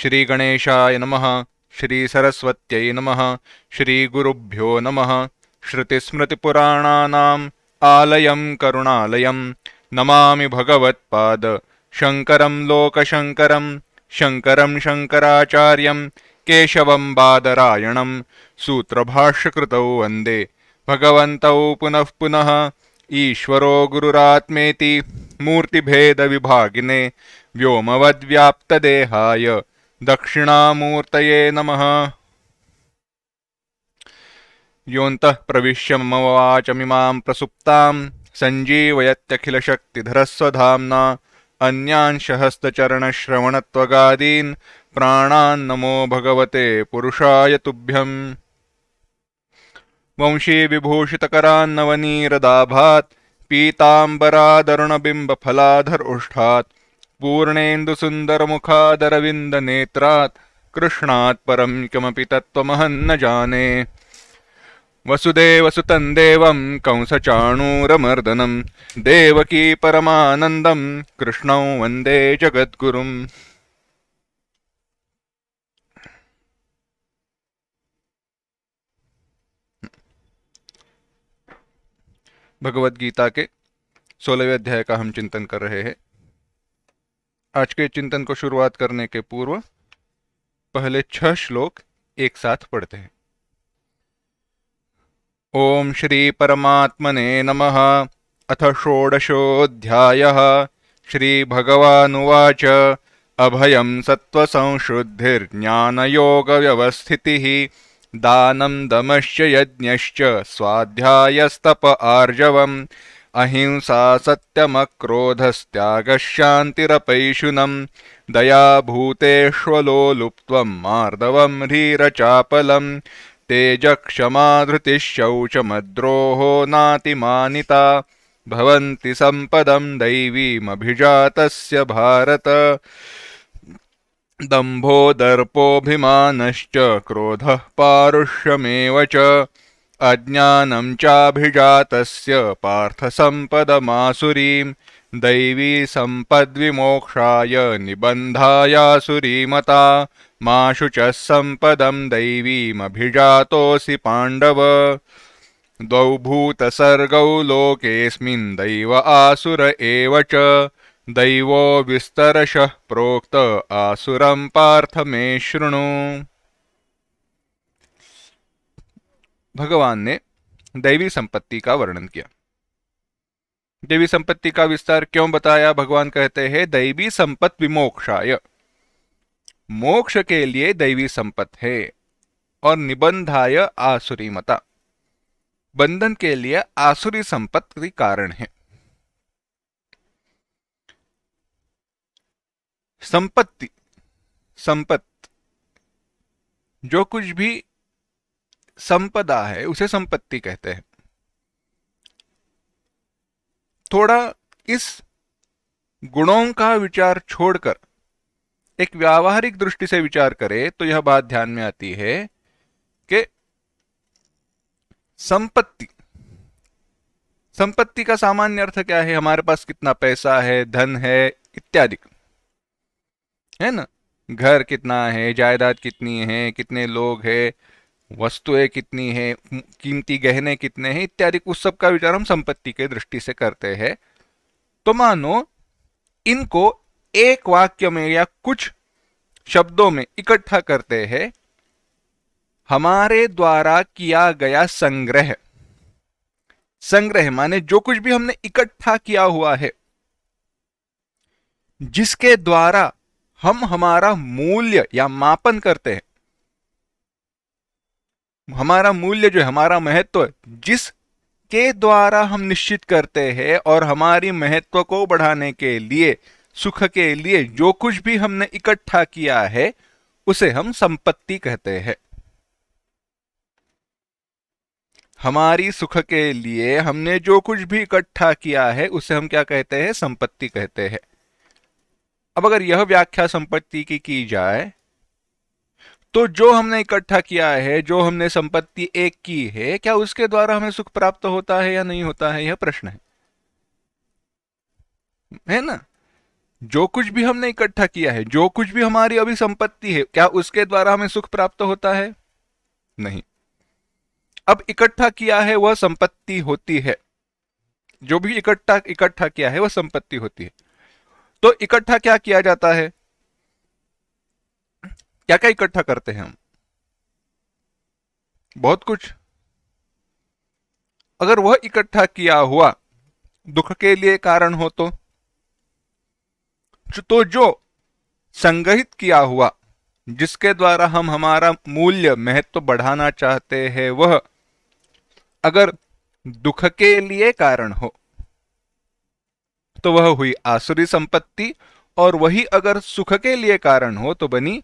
श्रीगणेशाय नमः। श्रीसरस्वत्यै नमः। श्रीगुरुभ्यो नमः। श्रुतिस्मृतिपुराणानाम् आलयं करुणालयं नमामि भगवत्पाद शङ्करं लोकशङ्करं। शङ्करं शङ्कराचार्यं केशवं बादरायणं सूत्रभाष्यकृतौ वन्दे भगवन्तौ पुनः पुनः। ईश्वरो गुरुरात्मेति मूर्तिभेदविभागिने व्योमवद्व्याप्तदेहाय दक्षिणामूर्तये नमः। योऽन्तः प्रविश्य मम वाचमिमां प्रसुप्तां सञ्जीवयत्यखिलशक्तिधरस्वधाम्ना अन्यांश हस्तचरणश्रवणत्वगादीन् प्राणान् नमो भगवते पुरुषाय तुभ्यम्। वंशी विभूषितकरान्नवनीरदाभात् पीताम्बरादरुणबिम्बफलाधर उष्ठात् पूर्णेन्दुसुन्दरमुखादरविन्दनेत्रात् कृष्णात् परं किमपि तत्त्वमहं न जाने। वसुदेवसुतं देवं कंसचाणूरमर्दनं देवकी परमानन्दं कृष्णं वन्दे जगद्गुरुम्। भगवद गीता के 16वें अध्याय का हम चिंतन कर रहे हैं। आज के चिंतन को शुरुआत करने के पूर्व पहले 6 श्लोक एक साथ पढ़ते हैं। ओम श्री परमात्मने नमः। अथ षोडशोऽध्यायः। श्री भगवानुवाच अभयं सत्त्वसंशुद्धिर्ज्ञानयोगव्यवस्थितिः दानं दमश्च यज्ञश्च स्वाध्यायस्तप आर्जवम् अहिंसा सत्यमक्रोधस्त्यागः शान्तिरपैशुनम् दया भूतेष्वलोलुप्त्वं मार्दवं ह्रीरचापलम् तेजः क्षमा धृतिः शौचमद्रोहो नातिमानिता भवन्ति सम्पदं दैवीमभिजातस्य भारत। दम्भो दर्पोऽभिमानश्च क्रोधः पारुष्यमेव च अज्ञानं चाभिजातस्य पार्थसम्पदमासुरीं दैवी सम्पद्विमोक्षाय निबन्धायासुरीमता मा शुचः सम्पदं दैवीमभिजातोऽसि पाण्डव। द्वौ भूतसर्गौ लोकेऽस्मिन् दैव आसुर एव च दैवो विस्तरशः प्रोक्त आसुरं पार्थ मे शृणु। भगवान ने दैवी संपत्ति का वर्णन किया। दैवी संपत्ति का विस्तार क्यों बताया? भगवान कहते हैं दैवी संपत्ति विमोक्षाय, मोक्ष के लिए दैवी संपत्ति है, और निबंधाय आसुरी मता, बंधन के लिए आसुरी संपत्ति कारण है। संपत्ति, संपत्ति, जो कुछ भी संपदा है उसे संपत्ति कहते हैं। थोड़ा इस गुणों का विचार छोड़कर एक व्यावहारिक दृष्टि से विचार करें तो यह बात ध्यान में आती है कि संपत्ति, संपत्ति का सामान्य अर्थ क्या है? हमारे पास कितना पैसा है, धन है इत्यादि, है ना। घर कितना है, जायदाद कितनी है, कितने लोग हैं, वस्तुएं कितनी है, कीमती गहने कितने हैं इत्यादि, उस सब का विचार हम संपत्ति के दृष्टि से करते हैं। तो मानो इनको एक वाक्य में या कुछ शब्दों में इकट्ठा करते हैं। हमारे द्वारा किया गया संग्रह, संग्रह माने जो कुछ भी हमने इकट्ठा किया हुआ है, जिसके द्वारा हम हमारा मूल्य या मापन करते हैं। हमारा मूल्य जो है, हमारा महत्व, जिसके द्वारा हम निश्चित करते हैं, और हमारी महत्व को बढ़ाने के लिए, सुख के लिए जो कुछ भी हमने इकट्ठा किया है उसे हम संपत्ति कहते हैं। हमारी सुख के लिए हमने जो कुछ भी इकट्ठा किया है उसे हम क्या कहते हैं? संपत्ति कहते हैं। अब अगर यह व्याख्या संपत्ति की जाए तो जो हमने इकट्ठा किया है, जो हमने संपत्ति एक की है, क्या उसके द्वारा हमें सुख प्राप्त होता है या नहीं होता है? यह प्रश्न है ना। जो कुछ भी हमने इकट्ठा किया है, जो कुछ भी हमारी अभी संपत्ति है, क्या उसके द्वारा हमें सुख प्राप्त होता है? नहीं। अब इकट्ठा किया है वह संपत्ति होती है, जो भी इकट्ठा इकट्ठा किया है वह संपत्ति होती है। तो इकट्ठा क्या किया जाता है? क्या क्या इकट्ठा करते हैं हम? बहुत कुछ। अगर वह इकट्ठा किया हुआ दुख के लिए कारण हो तो जो संग्रहित किया हुआ, जिसके द्वारा हम हमारा मूल्य महत्व बढ़ाना चाहते हैं, वह अगर दुख के लिए कारण हो तो वह हुई आसुरी संपत्ति, और वही अगर सुख के लिए कारण हो तो बनी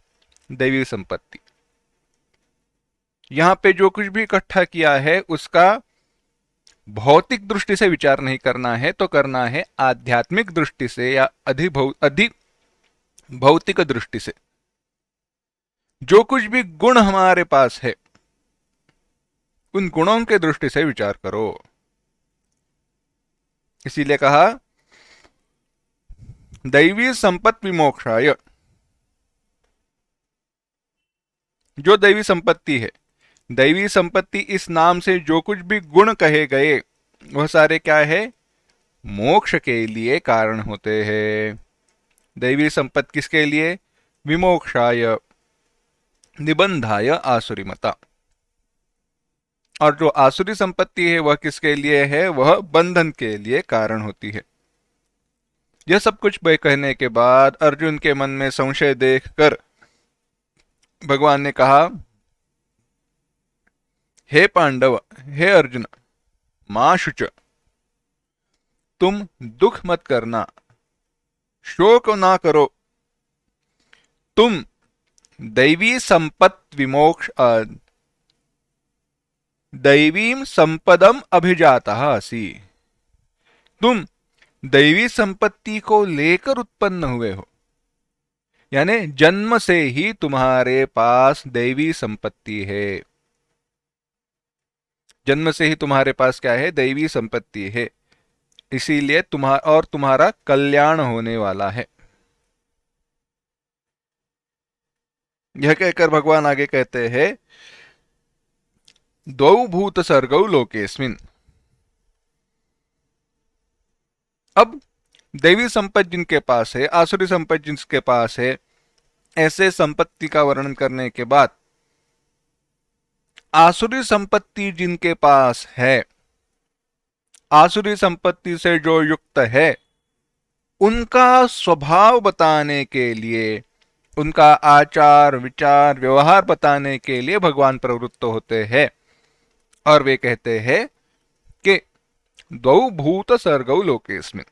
दैवी संपत्ति। यहां पे जो कुछ भी इकट्ठा किया है उसका भौतिक दृष्टि से विचार नहीं करना है, तो करना है आध्यात्मिक दृष्टि से या अधिक भौतिक दृष्टि से। जो कुछ भी गुण हमारे पास है उन गुणों के दृष्टि से विचार करो। इसीलिए कहा दैवी संपत्ति विमोक्षाय। जो दैवी संपत्ति है, दैवी संपत्ति इस नाम से जो कुछ भी गुण कहे गए वह सारे क्या है? मोक्ष के लिए कारण होते हैं। दैवी संपत्ति किसके लिए? विमोक्षाय निबंधाय आसुरीमता। और जो आसुरी संपत्ति है वह किसके लिए है? वह बंधन के लिए कारण होती है। यह सब कुछ कहने के बाद अर्जुन के मन में संशय देखकर भगवान ने कहा, हे पांडव, हे अर्जुन, मां शुच, तुम दुख मत करना, शोक ना करो। तुम दैवी संपत्ति विमोक्ष दैवीम संपदम अभिजाता असि। तुम दैवी संपत्ति को लेकर उत्पन्न हुए हो, यानी जन्म से ही तुम्हारे पास दैवी संपत्ति है। जन्म से ही तुम्हारे पास क्या है? दैवी संपत्ति है। इसीलिए तुम्हारा कल्याण होने वाला है। यह कहकर भगवान आगे कहते हैं, द्वौ भूत सर्गौ लोकेस्मिन्। अब दैवी संपत्ति जिनके पास है, आसुरी संपत्ति जिनके पास है, ऐसे संपत्ति का वर्णन करने के बाद आसुरी संपत्ति जिनके पास है, आसुरी संपत्ति से जो युक्त है, उनका स्वभाव बताने के लिए, उनका आचार विचार व्यवहार बताने के लिए भगवान प्रवृत्त होते हैं। और वे कहते हैं कि द्वौ भूत सर्गौ लोकेस्मिन्।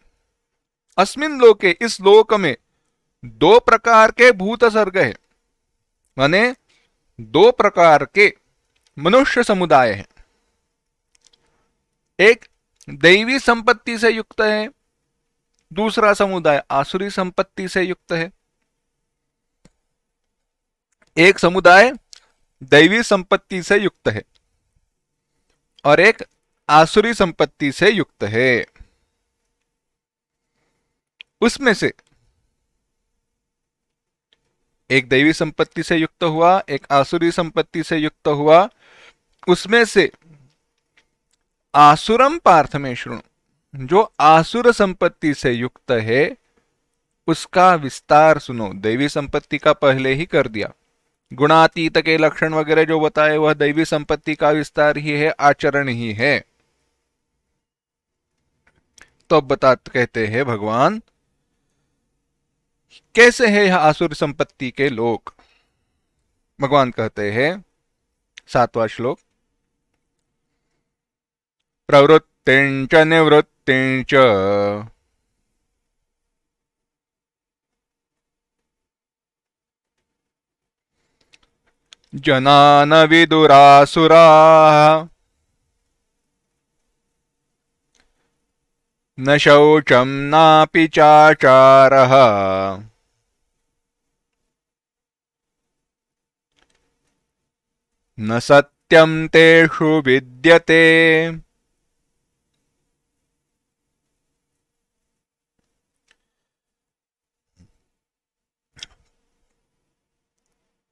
अस्मिन लोके, इस लोक में दो प्रकार के भूत सर्ग है, माने दो प्रकार के मनुष्य समुदाय हैं। एक दैवी संपत्ति से युक्त है, दूसरा समुदाय आसुरी संपत्ति से युक्त है। एक समुदाय दैवी संपत्ति से युक्त है और एक आसुरी संपत्ति से युक्त है। उसमें से एक दैवी संपत्ति से युक्त हुआ, एक आसुरी संपत्ति से युक्त हुआ। उसमें से आसुरम पार्थ में शृणु, जो आसुर संपत्ति से युक्त है उसका विस्तार सुनो। दैवी संपत्ति का पहले ही कर दिया, गुणातीत के लक्षण वगैरह जो बताए वह दैवी संपत्ति का विस्तार ही है, आचरण ही है। तो अब कहते हैं भगवान, कैसे है यह आसुर संपत्ति के लोग? भगवान कहते हैं 7वां श्लोक, प्रवृत्तिंच निवृत्तिंच जना न विदुरासुराः न शौचं नापि चाचारः न सत्यं तेषु विद्यते।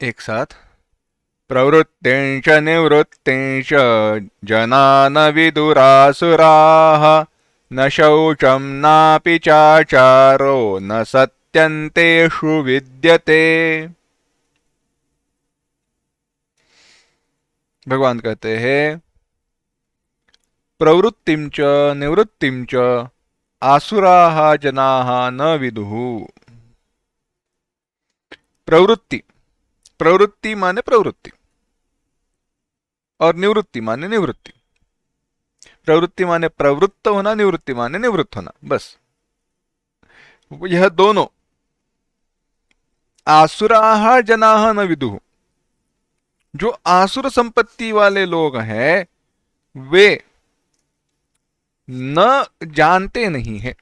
एक साथ। प्रवृत्तिंच निवृत्तिंच जना न विदुरासुराः न शौचं नापि चाचारो न सत्यन्तेषु विद्यते। भगवान कहते हैं प्रवृत्तिं च निवृत्तिं च आसुराः जनाः न विदुः। प्रवृत्ति, प्रवृत्ति माने प्रवृत्ति और निवृत्ति माने निवृत्ति। प्रवृत्ति माने प्रवृत्त होना, निवृत्ति माने निवृत्त होना, बस। यह दोनों आसुराः जनाः न विदुः, जो आसुर संपत्ति वाले लोग हैं वे न जानते नहीं है।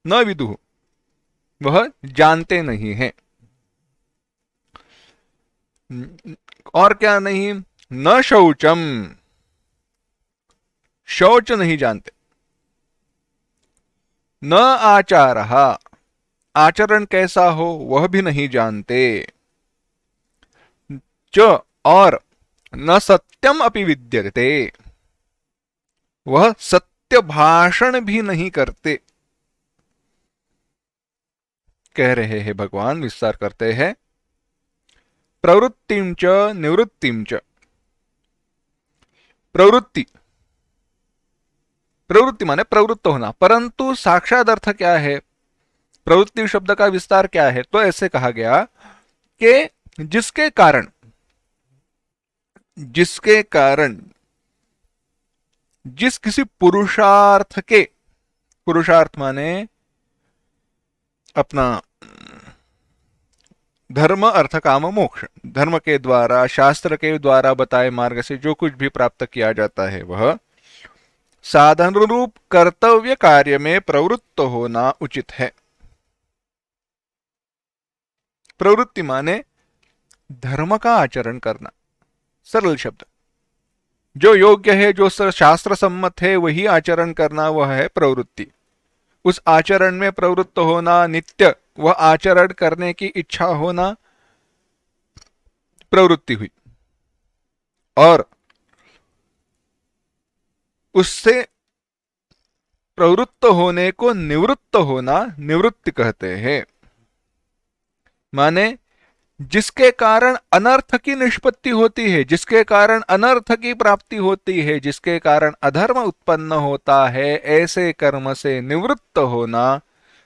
न विदुः, वह जानते नहीं है। और क्या नहीं? न शौचम, शौच नहीं जानते। न आचारः, आचरण कैसा हो वह भी नहीं जानते। च, और न सत्यम अपि विद्यते, वह सत्य भाषण भी नहीं करते। कह रहे हैं भगवान, विस्तार करते हैं। प्रवृत्तिं च निवृत्तिं च। प्रवृत्ति, प्रवृत्ति माने प्रवृत्त होना, परंतु साक्षात अर्थ क्या है? प्रवृत्ति शब्द का विस्तार क्या है? तो ऐसे कहा गया कि जिसके कारण, जिसके कारण जिस किसी पुरुषार्थ के, पुरुषार्थ माने अपना धर्म अर्थ काम मोक्ष, धर्म के द्वारा, शास्त्र के द्वारा बताए मार्ग से जो कुछ भी प्राप्त किया जाता है वह साधन रूप कर्तव्य कार्य में प्रवृत्त होना उचित है। प्रवृत्ति माने धर्म का आचरण करना, सरल शब्द। जो योग्य है, जो शास्त्र सम्मत है, वही आचरण करना, वह है प्रवृत्ति। उस आचरण में प्रवृत्त होना, नित्य वह आचरण करने की इच्छा होना प्रवृत्ति हुई। और उससे प्रवृत्त होने को निवृत्त होना निवृत्ति कहते हैं। माने जिसके कारण अनर्थ की निष्पत्ति होती है, जिसके कारण अनर्थ की प्राप्ति होती है, जिसके कारण अधर्म उत्पन्न होता है, ऐसे कर्म से निवृत्त होना,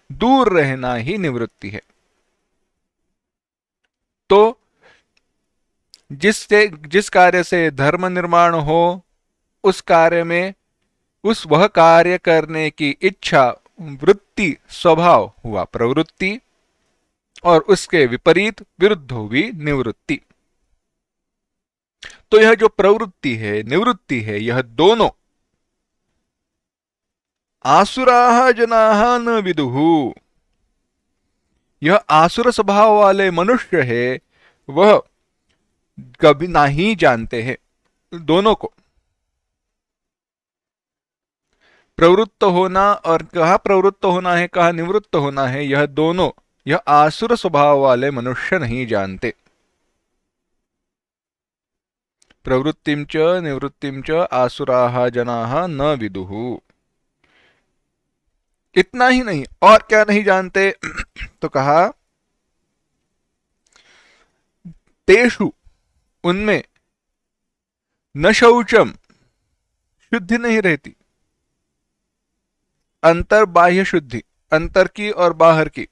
दूर रहना ही निवृत्ति है। तो जिस कार्य से धर्म निर्माण हो, उस कार्य में उस वह कार्य करने की इच्छा, वृत्ति, स्वभाव हुआ प्रवृत्ति, और उसके विपरीत विरुद्ध हुई निवृत्ति। तो यह जो प्रवृत्ति है, निवृत्ति है, यह दोनों आसुराः जनाः न विदुः, यह आसुर स्वभाव वाले मनुष्य है, वह कभी नहीं जानते हैं दोनों को। प्रवृत्त होना और कहा प्रवृत्त होना है, कहा निवृत्त होना है, यह दोनों, यह आसुर स्वभाव वाले मनुष्य नहीं जानते। प्रवृत्तिं च निवृत्तिं च आसुराः जनाः न विदुः। इतना ही नहीं, और क्या नहीं जानते? तो कहा तेषु, उनमें न शौचम, शुद्धि नहीं रहती। अंतर बाह्य शुद्धि, अंतर की और बाहर की।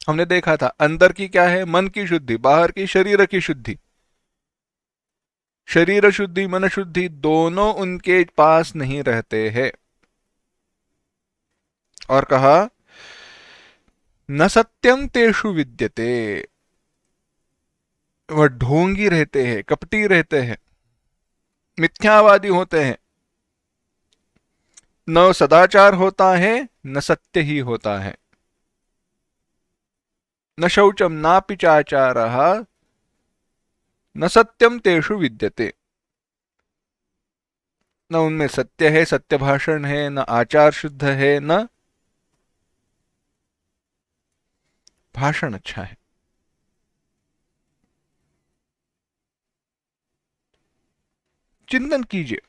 हमने देखा था अंदर की क्या है? मन की शुद्धि, बाहर की शरीर की शुद्धि। शरीर शुद्धि, मन शुद्धि दोनों उनके पास नहीं रहते हैं। और कहा न सत्यम तेषु विद्यते, वह ढोंगी रहते हैं, कपटी रहते हैं, मिथ्यावादी होते हैं। न सदाचार होता है, न सत्य ही होता है। न शौचम नापि चाचारः न सत्यम तेषु विद्यते। न उनमें सत्य है, सत्य भाषण है, न आचार शुद्ध है, न भाषण अच्छा है। चिंतन कीजिए,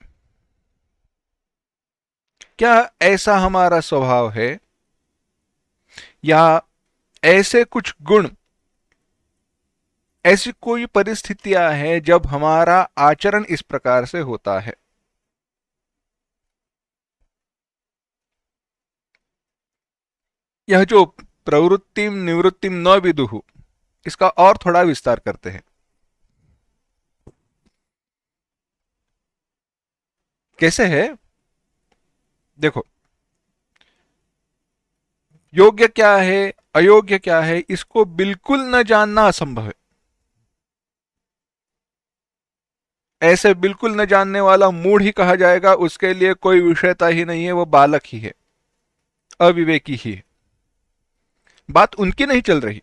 क्या ऐसा हमारा स्वभाव है, या ऐसे कुछ गुण, ऐसी कोई परिस्थितियां हैं जब हमारा आचरण इस प्रकार से होता है। यह जो प्रवृत्तिम निवृत्तिम न विदुहु, इसका और थोड़ा विस्तार करते हैं। कैसे है, देखो, योग्य क्या है, अयोग्य क्या है, इसको बिल्कुल न जानना असंभव है। ऐसे बिल्कुल न जानने वाला मूढ़ ही कहा जाएगा, उसके लिए कोई विषयता ही नहीं है, वो बालक ही है, अविवेकी ही है। बात उनकी नहीं चल रही।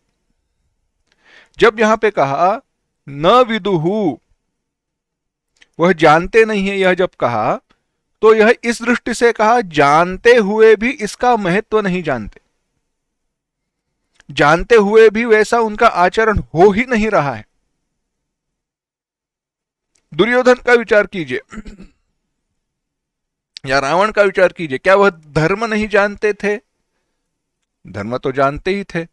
जब यहां पे कहा न विदुहु, वह जानते नहीं है, यह जब कहा तो यह इस दृष्टि से कहा जानते हुए भी इसका महत्व नहीं जानते, जानते हुए भी वैसा उनका आचरण हो ही नहीं रहा है। दुर्योधन का विचार कीजिए या रावण का विचार कीजिए, क्या वह धर्म नहीं जानते थे? धर्म तो जानते ही थे,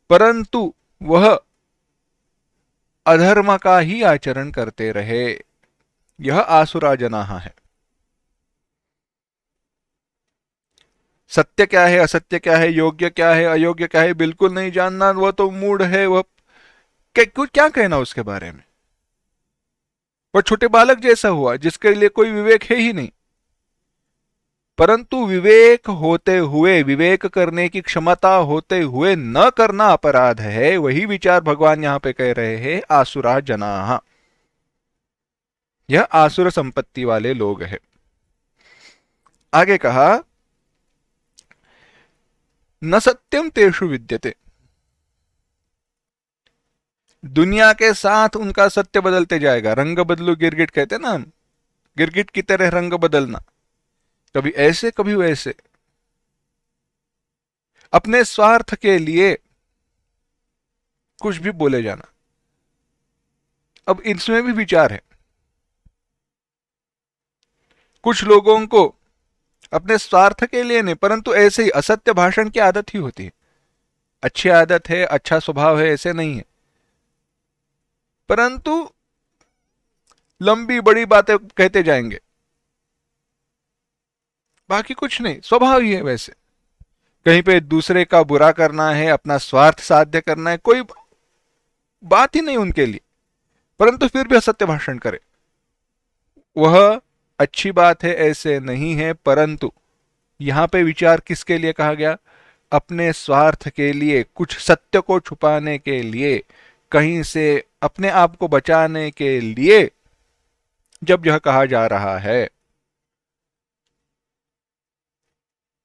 परंतु वह अधर्म का ही आचरण करते रहे। यह आसुरा जनाह है। सत्य क्या है, असत्य क्या है, योग्य क्या है, अयोग्य क्या है, बिल्कुल नहीं जानना, वह तो मूड है। वह क्या कहना उसके बारे में? वह छोटे बालक जैसा हुआ जिसके लिए कोई विवेक है ही नहीं। परंतु विवेक होते हुए, विवेक करने की क्षमता होते हुए न करना अपराध है, वही विचार भगवान यहां पे कह रहे हैं, आसुरा जनाः। यह आसुर संपत्ति वाले लोग हैं। आगे कहा न सत्यम तेषु विद्यते, दुनिया के साथ उनका सत्य बदलते जाएगा। रंग बदलू गिरगिट कहते ना, गिरगिट की तरह रंग बदलना, कभी ऐसे कभी वैसे, अपने स्वार्थ के लिए कुछ भी बोले जाना। अब इसमें भी विचार है। कुछ लोगों को अपने स्वार्थ के लिए नहीं, परंतु ऐसे ही असत्य भाषण की आदत ही होती है। अच्छी आदत है, अच्छा स्वभाव है, ऐसे नहीं है, परंतु लंबी बड़ी बातें कहते जाएंगे, बाकी कुछ नहीं, स्वभाव ही है वैसे। कहीं पे दूसरे का बुरा करना है, अपना स्वार्थ साध्य करना है, कोई बात ही नहीं उनके लिए, परंतु फिर भी असत्य भाषण करे। वह अच्छी बात है, ऐसे नहीं है, परंतु यहां पे विचार किसके लिए कहा गया? अपने स्वार्थ के लिए, कुछ सत्य को छुपाने के लिए, कहीं से अपने आप को बचाने के लिए जब यह कहा जा रहा है।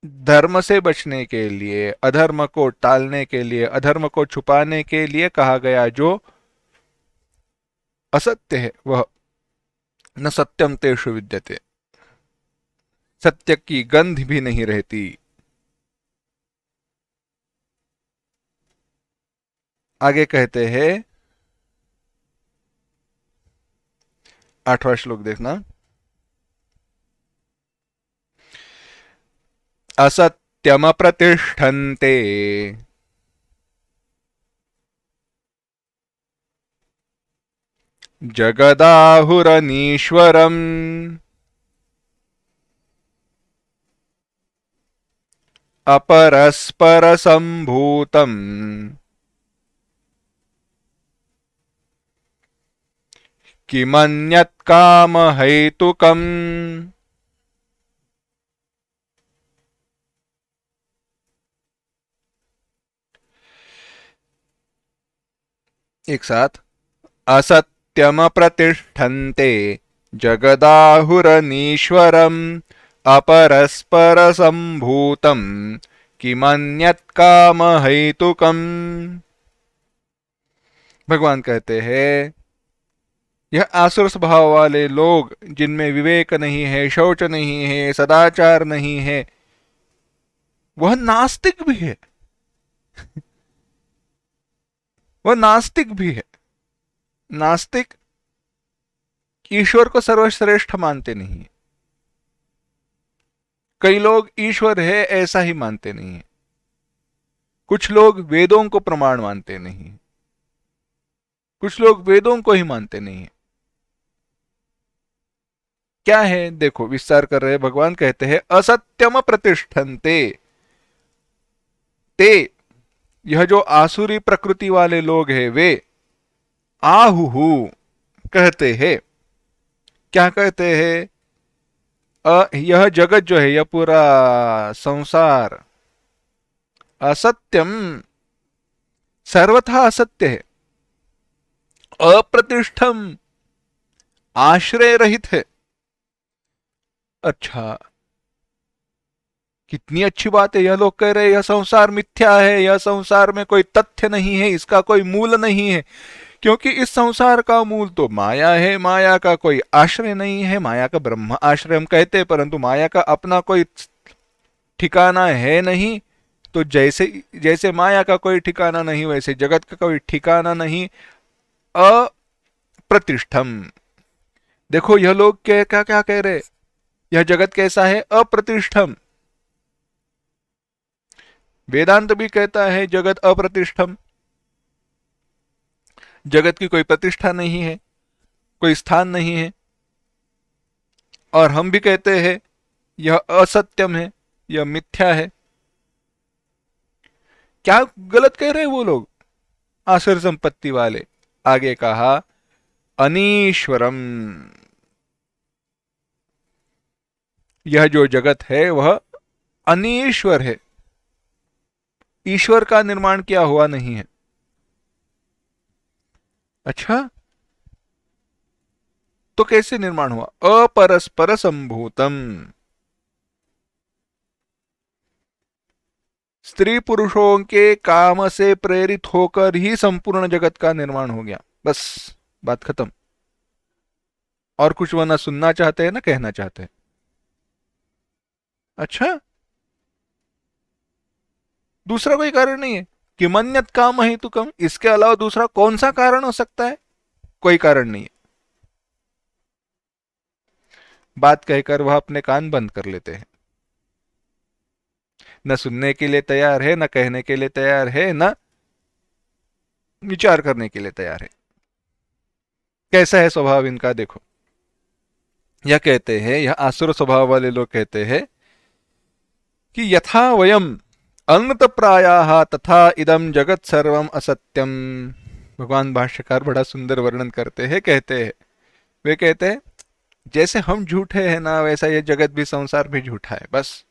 धर्म से बचने के लिए, अधर्म को टालने के लिए, अधर्म को छुपाने के लिए कहा गया जो असत्य है, वह न सत्यम तेषु विद्यते, सत्य की गंध भी नहीं रहती। आगे कहते हैं, 8वां श्लोक देखना, असत्यमप्रतिष्ठन्ते जगदाहुरनीश्वरम् अपरस्परसम्भूतम् किमन्यत् कामहेतुकम्। एक साथ, असत्यमप्रतिष्ठन्ते जगदाहुरनीश्वरम् अपरस्परसम्भूतम् किमन्यत् कामहेतुकम्। भगवान कहते हैं, यह आसुर स्वभाव वाले लोग, जिनमें विवेक नहीं है, शौच नहीं है, सदाचार नहीं है, वह नास्तिक भी है। वह नास्तिक भी है। नास्तिक ईश्वर को सर्वश्रेष्ठ मानते नहीं है। कई लोग ईश्वर है ऐसा ही मानते नहीं है। कुछ लोग वेदों को प्रमाण मानते नहीं है। कुछ लोग वेदों को ही मानते नहीं है। क्या है देखो, विस्तार कर रहे हैं भगवान, कहते हैं असत्यम प्रतिष्ठन्ते ते, यह जो आसुरी प्रकृति वाले लोग हैं वे आहुहु कहते हैं। क्या कहते हैं? यह जगत जो है, यह पूरा संसार असत्यम, सर्वथा असत्य है, अप्रतिष्ठम, आश्रय रहित है। अच्छा, कितनी अच्छी बात है। यह लोग कह रहे हैं यह संसार मिथ्या है, यह संसार में कोई तथ्य नहीं है, इसका कोई मूल नहीं है, क्योंकि इस संसार का मूल तो माया है, माया का कोई आश्रय नहीं है। माया का ब्रह्म आश्रय हम कहते हैं, परंतु माया का अपना कोई ठिकाना है नहीं। तो जैसे जैसे माया का कोई ठिकाना नहीं, वैसे जगत का कोई ठिकाना नहीं। अप्रतिष्ठम, देखो यह लोग क्या क्या क्या कह रहे, यह जगत कैसा है? अप्रतिष्ठम। वेदांत भी कहता है जगत अप्रतिष्ठम, जगत की कोई प्रतिष्ठा नहीं है, कोई स्थान नहीं है। और हम भी कहते हैं यह असत्यम है, यह मिथ्या है। क्या गलत कह रहे हैं वो लोग, आसुर संपत्ति वाले? आगे कहा अनीश्वरम, यह जो जगत है वह अनीश्वर है, ईश्वर का निर्माण किया हुआ नहीं है। अच्छा, तो कैसे निर्माण हुआ? अपरस्पर संभूतम, स्त्री पुरुषों के काम से प्रेरित होकर ही संपूर्ण जगत का निर्माण हो गया। बस, बात खत्म। और कुछ वो ना सुनना चाहते हैं ना कहना चाहते हैं। अच्छा, दूसरा कोई कारण नहीं है? किमन्यत काम है तो कम, इसके अलावा दूसरा कौन सा कारण हो सकता है? कोई कारण नहीं है। बात कहकर वह अपने कान बंद कर लेते हैं। न सुनने के लिए तैयार है, न कहने के लिए तैयार है, न विचार करने के लिए तैयार है। कैसा है स्वभाव इनका देखो। यह कहते हैं, यह आसुर स्वभाव वाले लोग कहते हैं कि यथा वयम अनंत प्रायाः तथा इदम जगत सर्वम असत्यम। भगवान भाष्यकार बड़ा सुंदर वर्णन करते हैं, कहते हैं, वे कहते हैं जैसे हम झूठे हैं ना, वैसा ये जगत भी, संसार भी झूठा है। बस,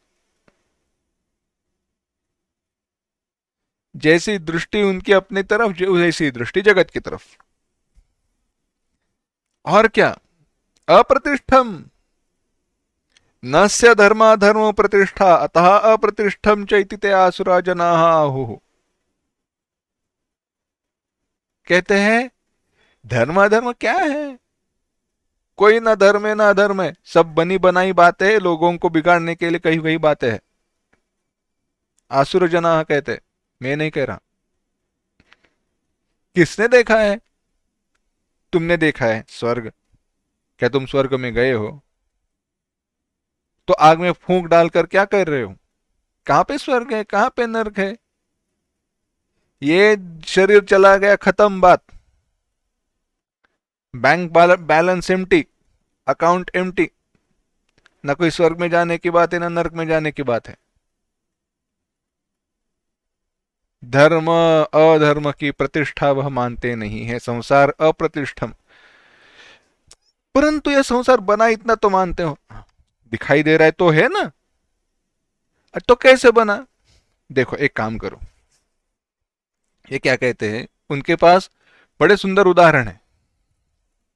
जैसी दृष्टि उनकी अपनी तरफ, वैसी दृष्टि जगत की तरफ। और क्या? अप्रतिष्ठम, नस्य धर्माधर्मो प्रतिष्ठा अतः अप्रतिष्ठम चैति ते आसुरा जनाः आहुः। कहते हैं धर्माधर्म क्या है? कोई ना धर्म है ना अधर्म है, सब बनी बनाई बातें हैं, लोगों को बिगाड़ने के लिए कही गई बातें हैं। आसुर जनाः कहते, मैं नहीं कह रहा। किसने देखा है? तुमने देखा है स्वर्ग? क्या तुम स्वर्ग में गए हो? तो आग में फूंक डालकर क्या कर रहे हो? कहां पे स्वर्ग है, कहां पे नर्क है? ये शरीर चला गया, खत्म बात। Bank balance empty, account empty. ना कोई स्वर्ग में जाने की बात है, ना नर्क में जाने की बात है। धर्म अधर्म की प्रतिष्ठा वह मानते नहीं है, संसार अप्रतिष्ठम। परंतु यह संसार बना इतना तो मानते हो, दिखाई दे रहा है तो है ना। तो कैसे बना? देखो एक काम करो, ये क्या कहते हैं, उनके पास बड़े सुंदर उदाहरण है।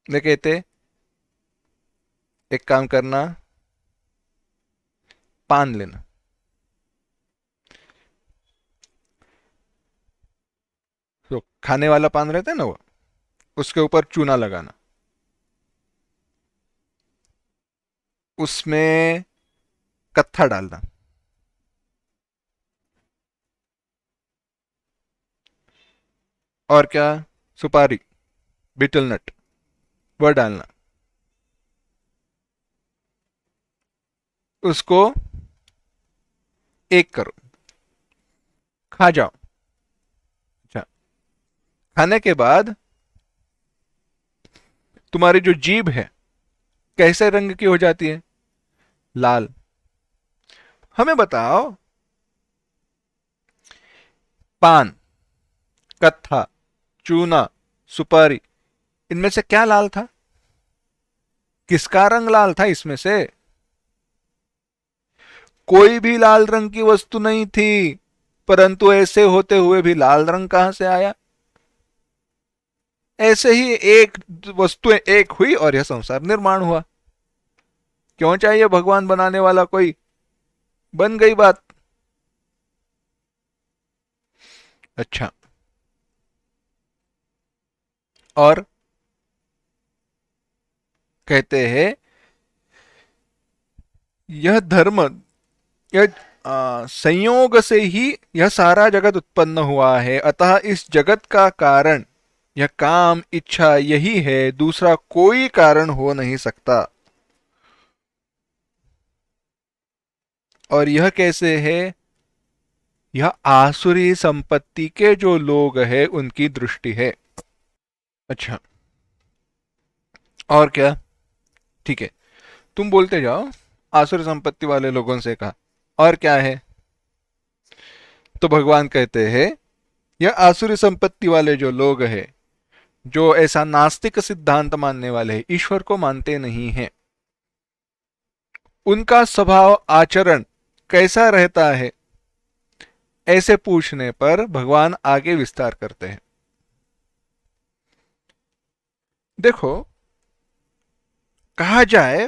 ये कहते हैं एक काम करना, पान लेना, तो खाने वाला पान रहता है ना वो, उसके ऊपर चूना लगाना, उसमें कत्था डालना, और क्या, सुपारी, बीटल नट, वह डालना, उसको एक करो, खा जाओ। अच्छा, खाने के बाद तुम्हारी जो जीभ है कैसे रंग की हो जाती है? लाल। हमें बताओ, पान, कत्था, चूना, सुपारी, इनमें से क्या लाल था? किसका रंग लाल था इसमें से? कोई भी लाल रंग की वस्तु नहीं थी। परंतु ऐसे होते हुए भी लाल रंग कहां से आया? ऐसे ही एक वस्तुएं एक हुई और यह संसार निर्माण हुआ। क्यों चाहिए भगवान बनाने वाला कोई? बन गई बात। अच्छा, और कहते हैं यह धर्म, यह संयोग से ही यह सारा जगत उत्पन्न हुआ है, अतः इस जगत का कारण यह काम इच्छा यही है, दूसरा कोई कारण हो नहीं सकता। और यह कैसे है? यह आसुरी संपत्ति के जो लोग हैं उनकी दृष्टि है। अच्छा, और क्या? ठीक है, तुम बोलते जाओ। आसुरी संपत्ति वाले लोगों से कहा, और क्या है? तो भगवान कहते हैं यह आसुरी संपत्ति वाले जो लोग हैं, जो ऐसा नास्तिक सिद्धांत मानने वाले हैं, ईश्वर को मानते नहीं हैं, उनका स्वभाव आचरण कैसा रहता है? ऐसे पूछने पर भगवान आगे विस्तार करते हैं। देखो, कहा जाए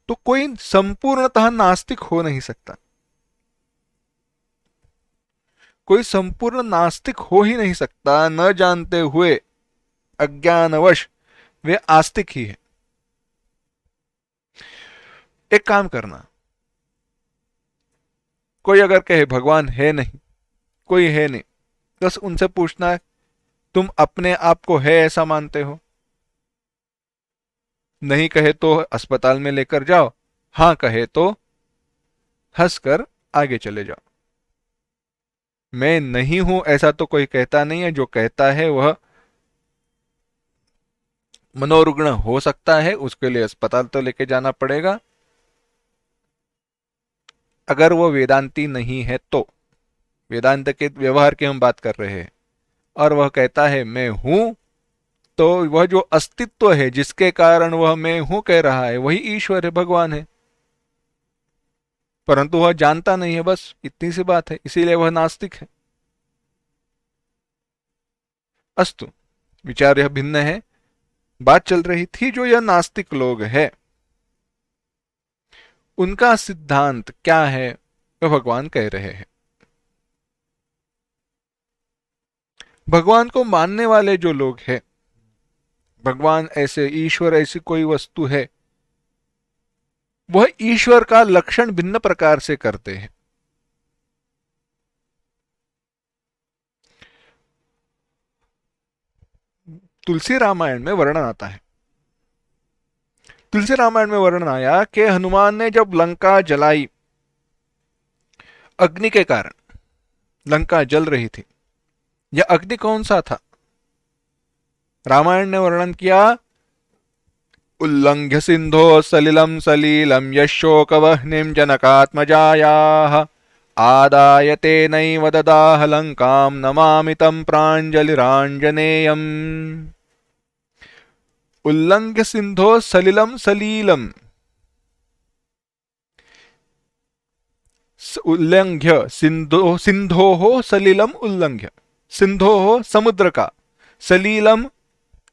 तो कोई संपूर्णतः नास्तिक हो नहीं सकता। कोई संपूर्ण नास्तिक हो ही नहीं सकता, न जानते हुए अज्ञानवश वे आस्तिक ही है। एक काम करना, कोई अगर कहे भगवान है नहीं, कोई है नहीं, बस उनसे पूछना है तुम अपने आप को है ऐसा मानते हो? नहीं कहे तो अस्पताल में लेकर जाओ, हाँ कहे तो हंसकर आगे चले जाओ। मैं नहीं हूं ऐसा तो कोई कहता नहीं है, जो कहता है वह मनोरुग्ण हो सकता है, उसके लिए अस्पताल तो लेके जाना पड़ेगा, अगर वो वेदांती नहीं है तो। वेदांत के व्यवहार की हम बात कर रहे हैं, और वह कहता है मैं हूं, तो वह जो अस्तित्व है जिसके कारण वह मैं हूं कह रहा है वही ईश्वर है, भगवान है। परंतु वह जानता नहीं है, बस इतनी सी बात है, इसीलिए वह नास्तिक है। अस्तु, विचार यह भिन्न है। बात चल रही थी जो यह नास्तिक लोग हैं, उनका सिद्धांत क्या है, वह भगवान कह रहे हैं। भगवान को मानने वाले जो लोग हैं, भगवान ऐसे, ईश्वर ऐसी कोई वस्तु है, वह ईश्वर का लक्षण भिन्न प्रकार से करते हैं। तुलसी रामायण में वर्णन आता है, तुलसी रामायण में वर्णन आया कि हनुमान ने जब लंका जलाई, अग्नि के कारण लंका जल रही थी। यह अग्नि कौन सा था? रामायण ने वर्णन किया, उल्लंघ्य सिंधो सलिलम सलीलम यशोकवह्निम जनकात्मजायाः आदाय तेनैव ददाह लंकां नमामि तं प्राञ्जलिराञ्जनेयम्। उल्लंघ्य सिंधो सलिलम सलीलम, उल्लंघ्य सिंधो, सिंधो सलिलम उल्लंघ्य, सिंधो समुद्र का, सलीलम,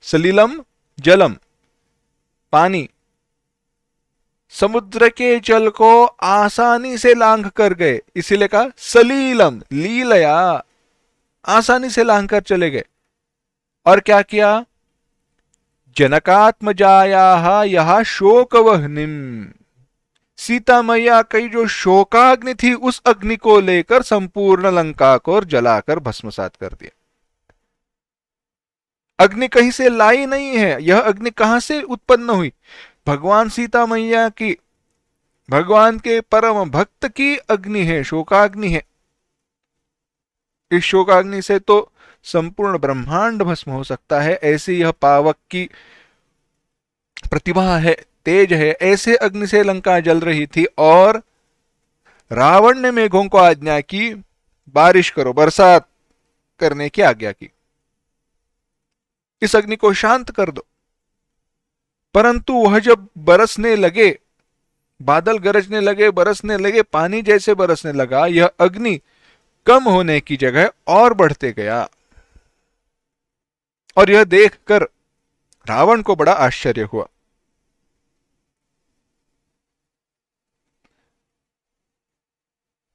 सलीलम जलम पानी, समुद्र के जल को आसानी से लांघ कर गए, इसीलिए कहा सलीलम, लीलया, आसानी से लांघ कर चले गए। और क्या किया? जनकात्मजाया यह शोकवहनिम, सीता मैया की जो शोकाग्नि थी उस अग्नि को लेकर संपूर्ण लंका को जलाकर भस्मसात कर दिया। अग्नि कहीं से लाई नहीं है, यह अग्नि कहां से उत्पन्न हुई? भगवान सीता मैया की भगवान के परम भक्त की अग्नि है, शोकाग्नि है। इस शोकाग्नि से तो संपूर्ण ब्रह्मांड भस्म हो सकता है, ऐसी यह पावक की प्रतिभा है, तेज है। ऐसे अग्नि से लंका जल रही थी और रावण ने मेघों को आज्ञा की, बारिश करो, बरसात करने की आज्ञा की, इस अग्नि को शांत कर दो। परंतु वह जब बरसने लगे, बादल गरजने लगे, बरसने लगे, पानी जैसे बरसने लगा, यह अग्नि कम होने की जगह और बढ़ते गया। और यह देखकर रावण को बड़ा आश्चर्य हुआ।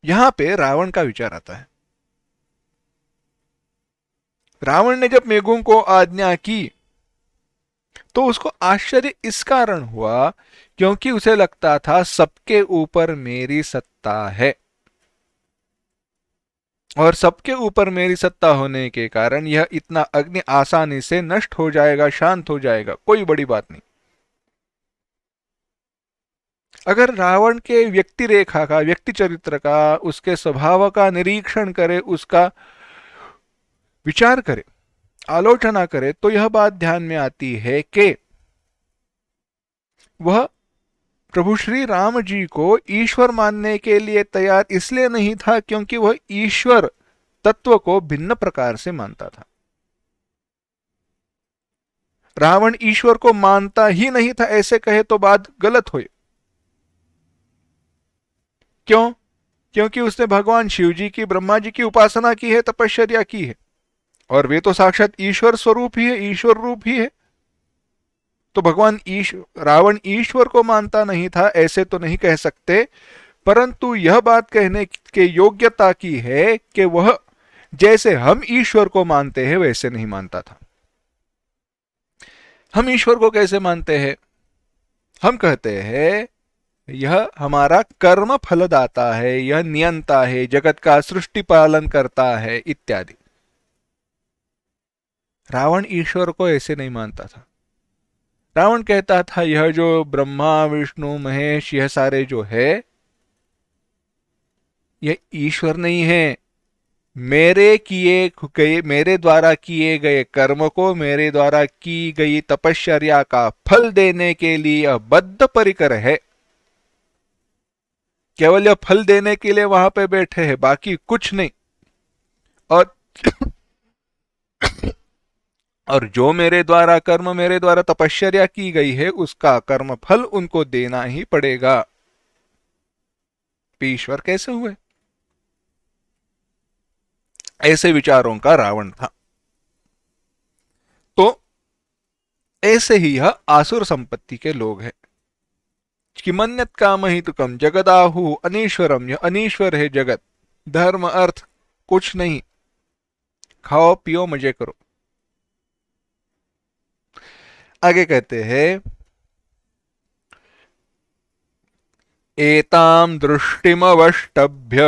यहां पे रावण का विचार आता है। रावण ने जब मेघों को आज्ञा की तो उसको आश्चर्य इस कारण हुआ क्योंकि उसे लगता था सबके ऊपर मेरी सत्ता है, और सबके ऊपर मेरी सत्ता होने के कारण यह इतना अग्नि आसानी से नष्ट हो जाएगा, शांत हो जाएगा, कोई बड़ी बात नहीं। अगर रावण के व्यक्ति रेखा का, व्यक्ति चरित्र का, उसके स्वभाव का निरीक्षण करे, उसका विचार करे, आलोचना करे, तो यह बात ध्यान में आती है कि वह प्रभु श्री राम जी को ईश्वर मानने के लिए तैयार इसलिए नहीं था क्योंकि वह ईश्वर तत्व को भिन्न प्रकार से मानता था। रावण ईश्वर को मानता ही नहीं था, ऐसे कहे तो बात गलत हुई। क्यों? क्योंकि उसने भगवान शिव जी की, ब्रह्मा जी की उपासना की है, तपश्चर्या की है, और वे तो साक्षात ईश्वर स्वरूप ही है, ईश्वर रूप ही है। तो भगवान रावण ईश्वर को मानता नहीं था ऐसे तो नहीं कह सकते, परंतु यह बात कहने के योग्यता की है कि वह जैसे हम ईश्वर को मानते हैं वैसे नहीं मानता था। हम ईश्वर को कैसे मानते हैं? हम कहते हैं यह हमारा कर्म फलदाता है, यह नियंता है, जगत का सृष्टि पालन करता है इत्यादि। रावण ईश्वर को ऐसे नहीं मानता था। रावण कहता था यह जो ब्रह्मा विष्णु महेश यह सारे जो है यह ईश्वर नहीं है, मेरे किए गए, मेरे द्वारा किए गए कर्म को, मेरे द्वारा की गई तपश्चर्या का फल देने के लिए यह बद्ध परिकर है। केवल यह फल देने के लिए वहां पे बैठे हैं, बाकी कुछ नहीं। और और जो मेरे द्वारा कर्म, मेरे द्वारा तपश्चर्या की गई है, उसका कर्म फल उनको देना ही पड़ेगा। ईश्वर कैसे हुए? ऐसे विचारों का रावण था। तो ऐसे ही यह आसुर संपत्ति के लोग हैं कि मन्यत कामहितुकम जगदाहु अनीश्वरम, यह अनीश्वर है जगत, धर्म अर्थ कुछ नहीं, खाओ पियो मजे करो। आगे कहते हैं एताम दृष्टिमवष्टभ्य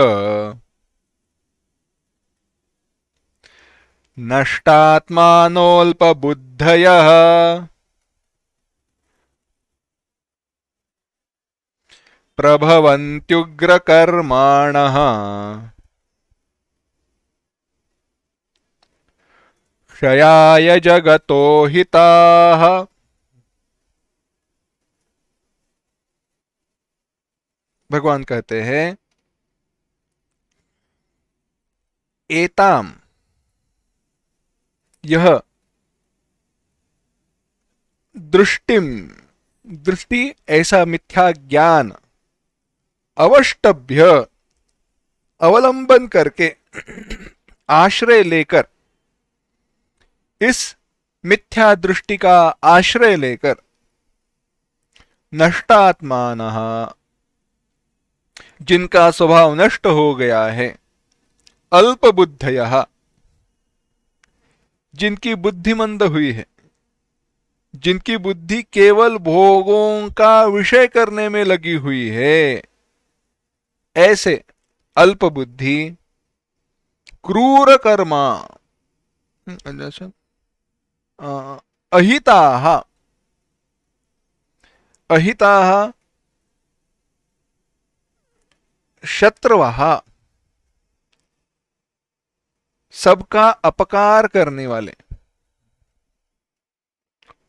नष्टात्मानोऽल्पबुद्धयः प्रभवन्त्युग्रकर्माणः क्षयाय जगतो हिताः। भगवान कहते हैं एताम, यह दृष्टिम, दृष्टि ऐसा मिथ्या ज्ञान, अवष्टभ्य अवलंबन करके, आश्रय लेकर, इस मिथ्या दृष्टि का आश्रय लेकर, नष्टात्मानः जिनका स्वभाव नष्ट हो गया है, अल्पबुद्धयः जिनकी बुद्धि मंद हुई है, जिनकी बुद्धि केवल भोगों का विषय करने में लगी हुई है, ऐसे अल्पबुद्धि क्रूर कर्मा, अहिताः, अहिताः शत्रवः, सबका अपकार करने वाले,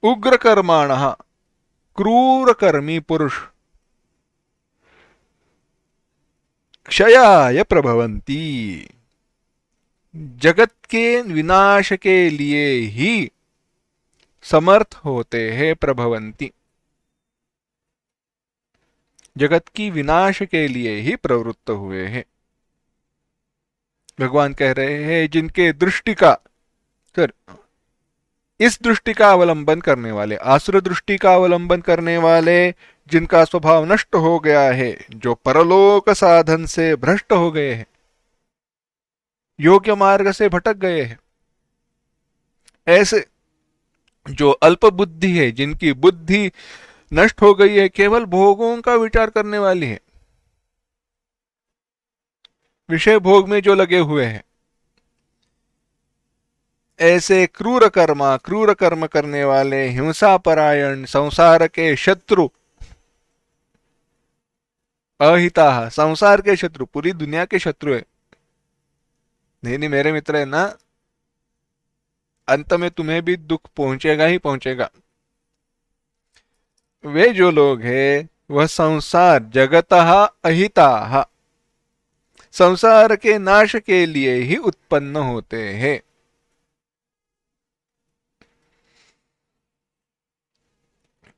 उग्र कर्माणः, क्रूर कर्मी पुरुष, क्षयाय प्रभवन्ति, जगत के विनाश के लिए ही समर्थ होते हैं, प्रभवंती, जगत की विनाश के लिए ही प्रवृत्त हुए हैं। भगवान कह रहे हैं जिनके दृष्टि का सर इस दृष्टि का अवलंबन करने वाले, आसुर दृष्टि का अवलंबन करने वाले, जिनका स्वभाव नष्ट हो गया है, जो परलोक साधन से भ्रष्ट हो गए हैं, योग्य मार्ग से भटक गए हैं, ऐसे जो अल्प बुद्धि है, जिनकी बुद्धि नष्ट हो गई है, केवल भोगों का विचार करने वाली है, विषय भोग में जो लगे हुए हैं, ऐसे क्रूर कर्म करने वाले, हिंसा परायण, संसार के शत्रु, अहिता, संसार के शत्रु, पूरी दुनिया के शत्रु है। नहीं नहीं मेरे मित्र है ना, अंत में तुम्हें भी दुख पहुंचेगा ही पहुंचेगा। वे जो लोग हैं वह संसार जगतः अहिताः, संसार के नाश के लिए ही उत्पन्न होते हैं।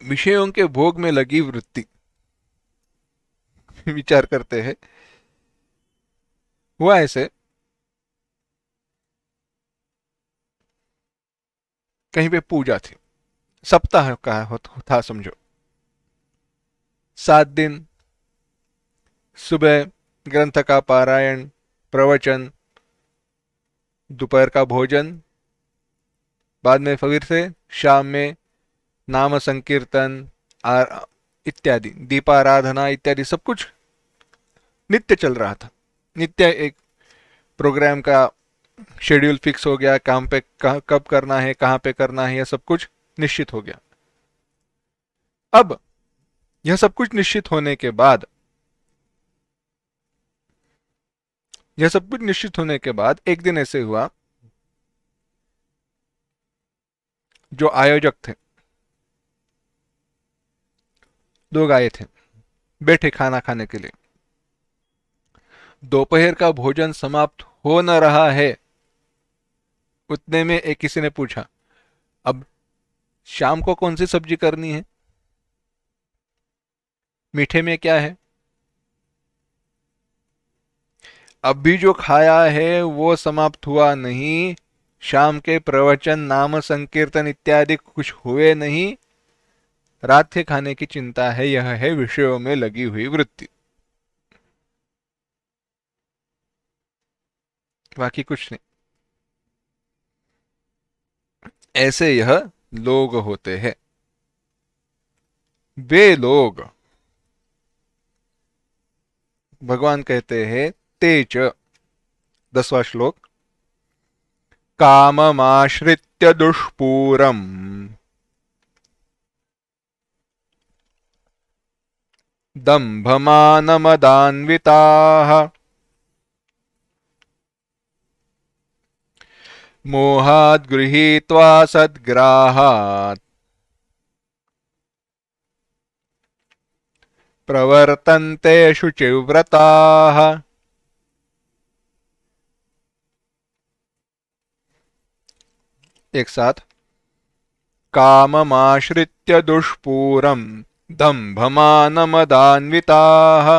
विषयों के भोग में लगी वृत्ति, विचार करते हैं, हुआ ऐसे कहीं पे पूजा थी, सप्ताह का था समझो, 7 दिन सुबह ग्रंथ का पारायण, प्रवचन, दोपहर का भोजन, बाद में फिर से शाम में नाम संकीर्तन इत्यादि, दीपाराधना इत्यादि, सब कुछ नित्य चल रहा था। नित्य एक प्रोग्राम का शेड्यूल फिक्स हो गया, काम पे कब करना है, कहाँ पे करना है, यह सब कुछ निश्चित हो गया। अब यह सब कुछ निश्चित होने के बाद, एक दिन ऐसे हुआ, जो आयोजक थे, लोग आए थे, बैठे खाना खाने के लिए, दोपहर का भोजन समाप्त हो न रहा है, उतने में एक किसी ने पूछा, अब शाम को कौन सी सब्जी करनी है, मीठे में क्या है? अभी जो खाया है वो समाप्त हुआ नहीं, शाम के प्रवचन, नाम संकीर्तन इत्यादि कुछ हुए नहीं, रात के खाने की चिंता है। यह है विषयों में लगी हुई वृत्ति, बाकी कुछ नहीं। ऐसे यह लोग होते हैं। वे लोग, भगवान कहते हैं, तेज, 10वां श्लोक, काममाश्रित्य दुष्पूरम दंभमानमदान्विताः मोहात् गृहीत्वा सद्ग्राहात् प्रवर्तन्ते शुचिव्रताः। एक साथ, काममाश्रित्य दुष्पूरम दंभमानमदान्विताः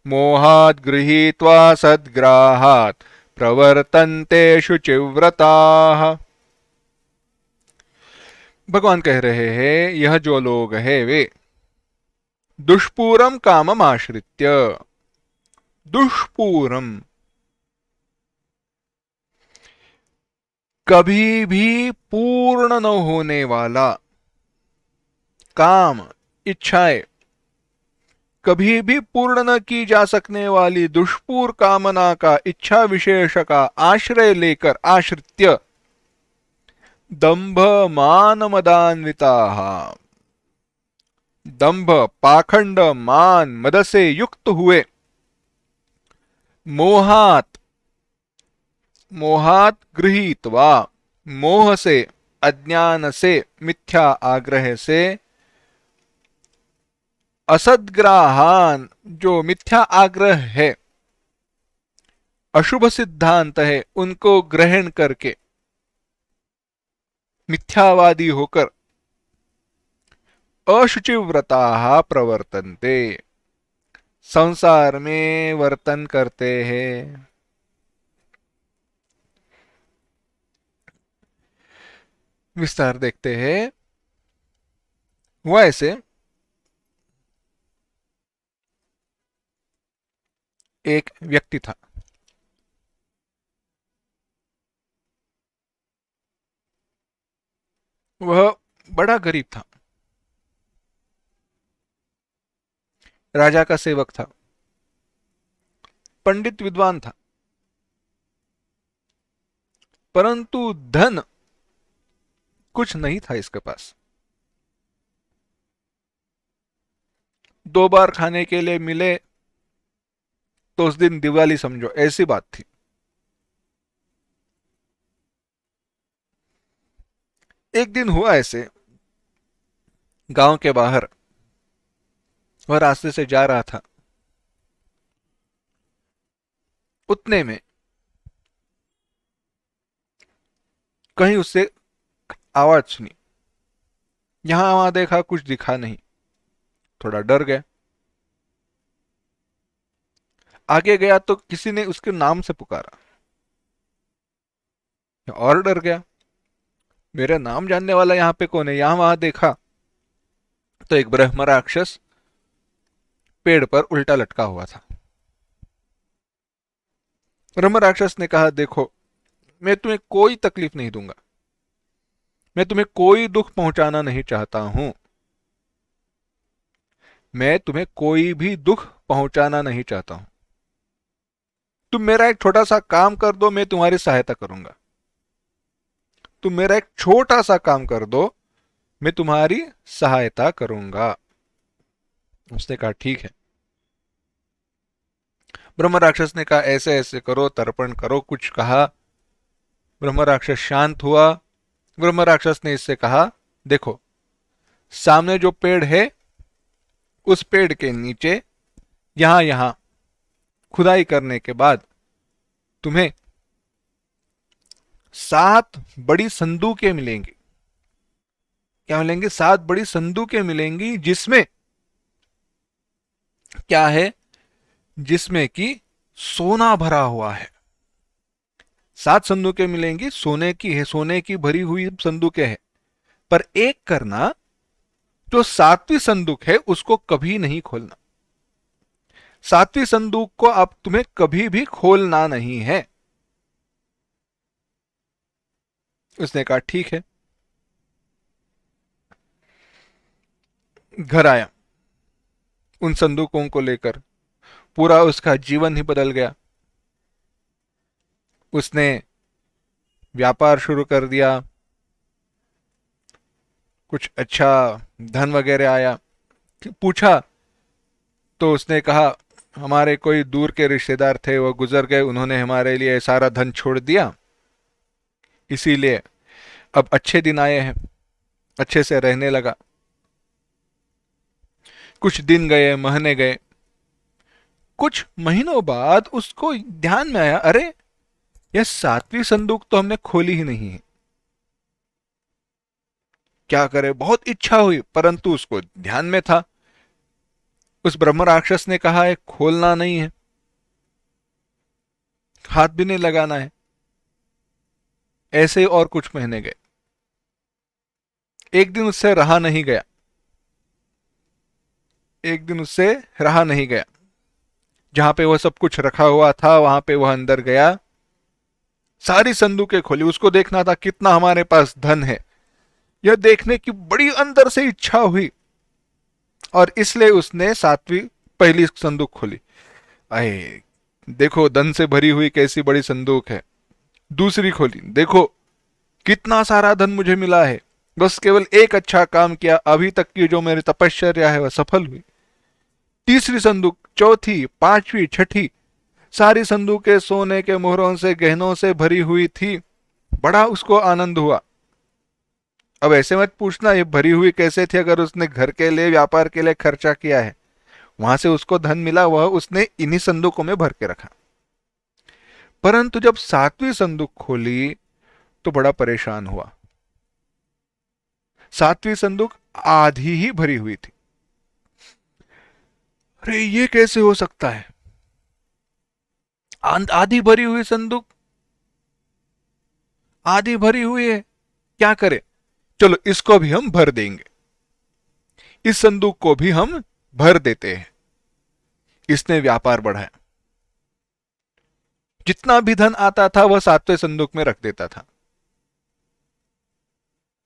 मोहात् गृहीत्वा सद्ग्राहात् प्रवर्तन्ते शुचिव्रताः। भगवान कह रहे हैं, यह जो लोग हैं वे दुष्पूरम कामम आश्रित्य, दुष्पूरम कभी भी पूर्ण न होने वाला, काम इच्छाएं कभी भी पूर्ण न की जा सकने वाली दुष्पूर कामना का, इच्छा विशेष का आश्रय लेकर, आश्रित्य, दंभ मान मदान्विता, दंभ पाखंड मान मद से युक्त हुए, मोहात, मोहात गृहीत्वा, मोह से, अज्ञान से, मिथ्या आग्रह से, असद्ग्राहान, जो मिथ्या आग्रह है, अशुभ सिद्धांत है, उनको ग्रहण करके, मिथ्यावादी होकर, अशुचिव्रता प्रवर्तन्ते, संसार में वर्तन करते हैं। विस्तार देखते हैं। हुआ ऐसे, एक व्यक्ति था। वह बड़ा गरीब था, राजा का सेवक था, पंडित विद्वान था, परंतु धन कुछ नहीं था इसके पास। 2 बार खाने के लिए मिले तो उस दिन दिवाली समझो, ऐसी बात थी। एक दिन हुआ ऐसे, गांव के बाहर वह रास्ते से जा रहा था, उतने में कहीं उससे आवाज सुनी। यहां वहां देखा, कुछ दिखा नहीं, थोड़ा डर गया। आगे गया तो किसी ने उसके नाम से पुकारा, और डर गया, मेरा नाम जानने वाला यहाँ पे कौन है। यहां वहां देखा तो एक ब्रह्म राक्षस पेड़ पर उल्टा लटका हुआ था। ब्रह्म राक्षस ने कहा, देखो, मैं तुम्हें कोई तकलीफ नहीं दूंगा, मैं तुम्हें कोई दुख पहुंचाना नहीं चाहता हूं, मैं तुम्हें कोई भी दुख पहुंचाना नहीं चाहता हूं। तुम मेरा एक छोटा सा काम कर दो, मैं तुम्हारी सहायता करूंगा। तुम मेरा एक छोटा सा काम कर दो, मैं तुम्हारी सहायता करूंगा। उसने कहा, ठीक है। ब्रह्म राक्षस ने कहा, ऐसे ऐसे करो, तर्पण करो, कुछ कहा। ब्रह्म राक्षस शांत हुआ। ब्रह्म राक्षस ने इससे कहा, देखो, सामने जो पेड़ है, उस पेड़ के नीचे यहां यहां खुदाई करने के बाद तुम्हें 7 बड़ी संदूकें मिलेंगी। क्या मिलेंगी? 7 बड़ी संदूकें मिलेंगी, जिसमें क्या है? जिसमें कि सोना भरा हुआ है। 7 संदूकें मिलेंगी, सोने की है, सोने की भरी हुई संदूकें हैं। पर एक करना, जो 7वीं संदूक है उसको कभी नहीं खोलना। 7वीं संदूक को अब तुम्हें कभी भी खोलना नहीं है। उसने कहा, ठीक है। घर आया उन संदूकों को लेकर, पूरा उसका जीवन ही बदल गया। उसने व्यापार शुरू कर दिया, कुछ अच्छा धन वगैरह आया। पूछा तो उसने कहा, हमारे कोई दूर के रिश्तेदार थे, वो गुजर गए, उन्होंने हमारे लिए सारा धन छोड़ दिया, इसीलिए अब अच्छे दिन आए हैं, अच्छे से रहने लगा। कुछ दिन गए, महीने गए। कुछ महीनों बाद उसको ध्यान में आया, अरे, यह 7वीं संदूक तो हमने खोली ही नहीं है। क्या करे, बहुत इच्छा हुई, परंतु उसको ध्यान में था, उस ब्रह्म राक्षस ने कहा है खोलना नहीं है, हाथ भी नहीं लगाना है। ऐसे ही और कुछ महीने गए। एक दिन उससे रहा नहीं गया, एक दिन उससे रहा नहीं गया। जहां पे वह सब कुछ रखा हुआ था, वहां पे वह अंदर गया, सारी संदूकें खोली। उसको देखना था कितना हमारे पास धन है, यह देखने की बड़ी अंदर से इच्छा हुई, और इसलिए उसने 7वीं पहली संदूक खोली। आए, देखो, धन से भरी हुई कैसी बड़ी संदूक है। दूसरी खोली, देखो कितना सारा धन मुझे मिला है, बस केवल एक अच्छा काम किया, अभी तक की जो मेरी तपश्चर्या है वह सफल हुई। तीसरी संदूक, चौथी, पांचवी, छठी, सारी संदूकें सोने के मोहरों से गहनों से भरी हुई थी। बड़ा उसको आनंद हुआ। अब ऐसे मत पूछना ये भरी हुई कैसे थी, अगर उसने घर के लिए व्यापार के लिए खर्चा किया है, वहां से उसको धन मिला, वह उसने इन्हीं संदूकों में भर के रखा। परंतु जब सातवीं संदूक खोली तो बड़ा परेशान हुआ। सातवीं संदूक आधी ही भरी हुई थी। अरे ये कैसे हो सकता है, आधी भरी हुई संदूक, आधी भरी हुई है, क्या करें? चलो इसको भी हम भर देंगे, इस संदूक को भी हम भर देते हैं। इसने व्यापार बढ़ाया, जितना भी धन आता था वह सातवें संदूक में रख देता था।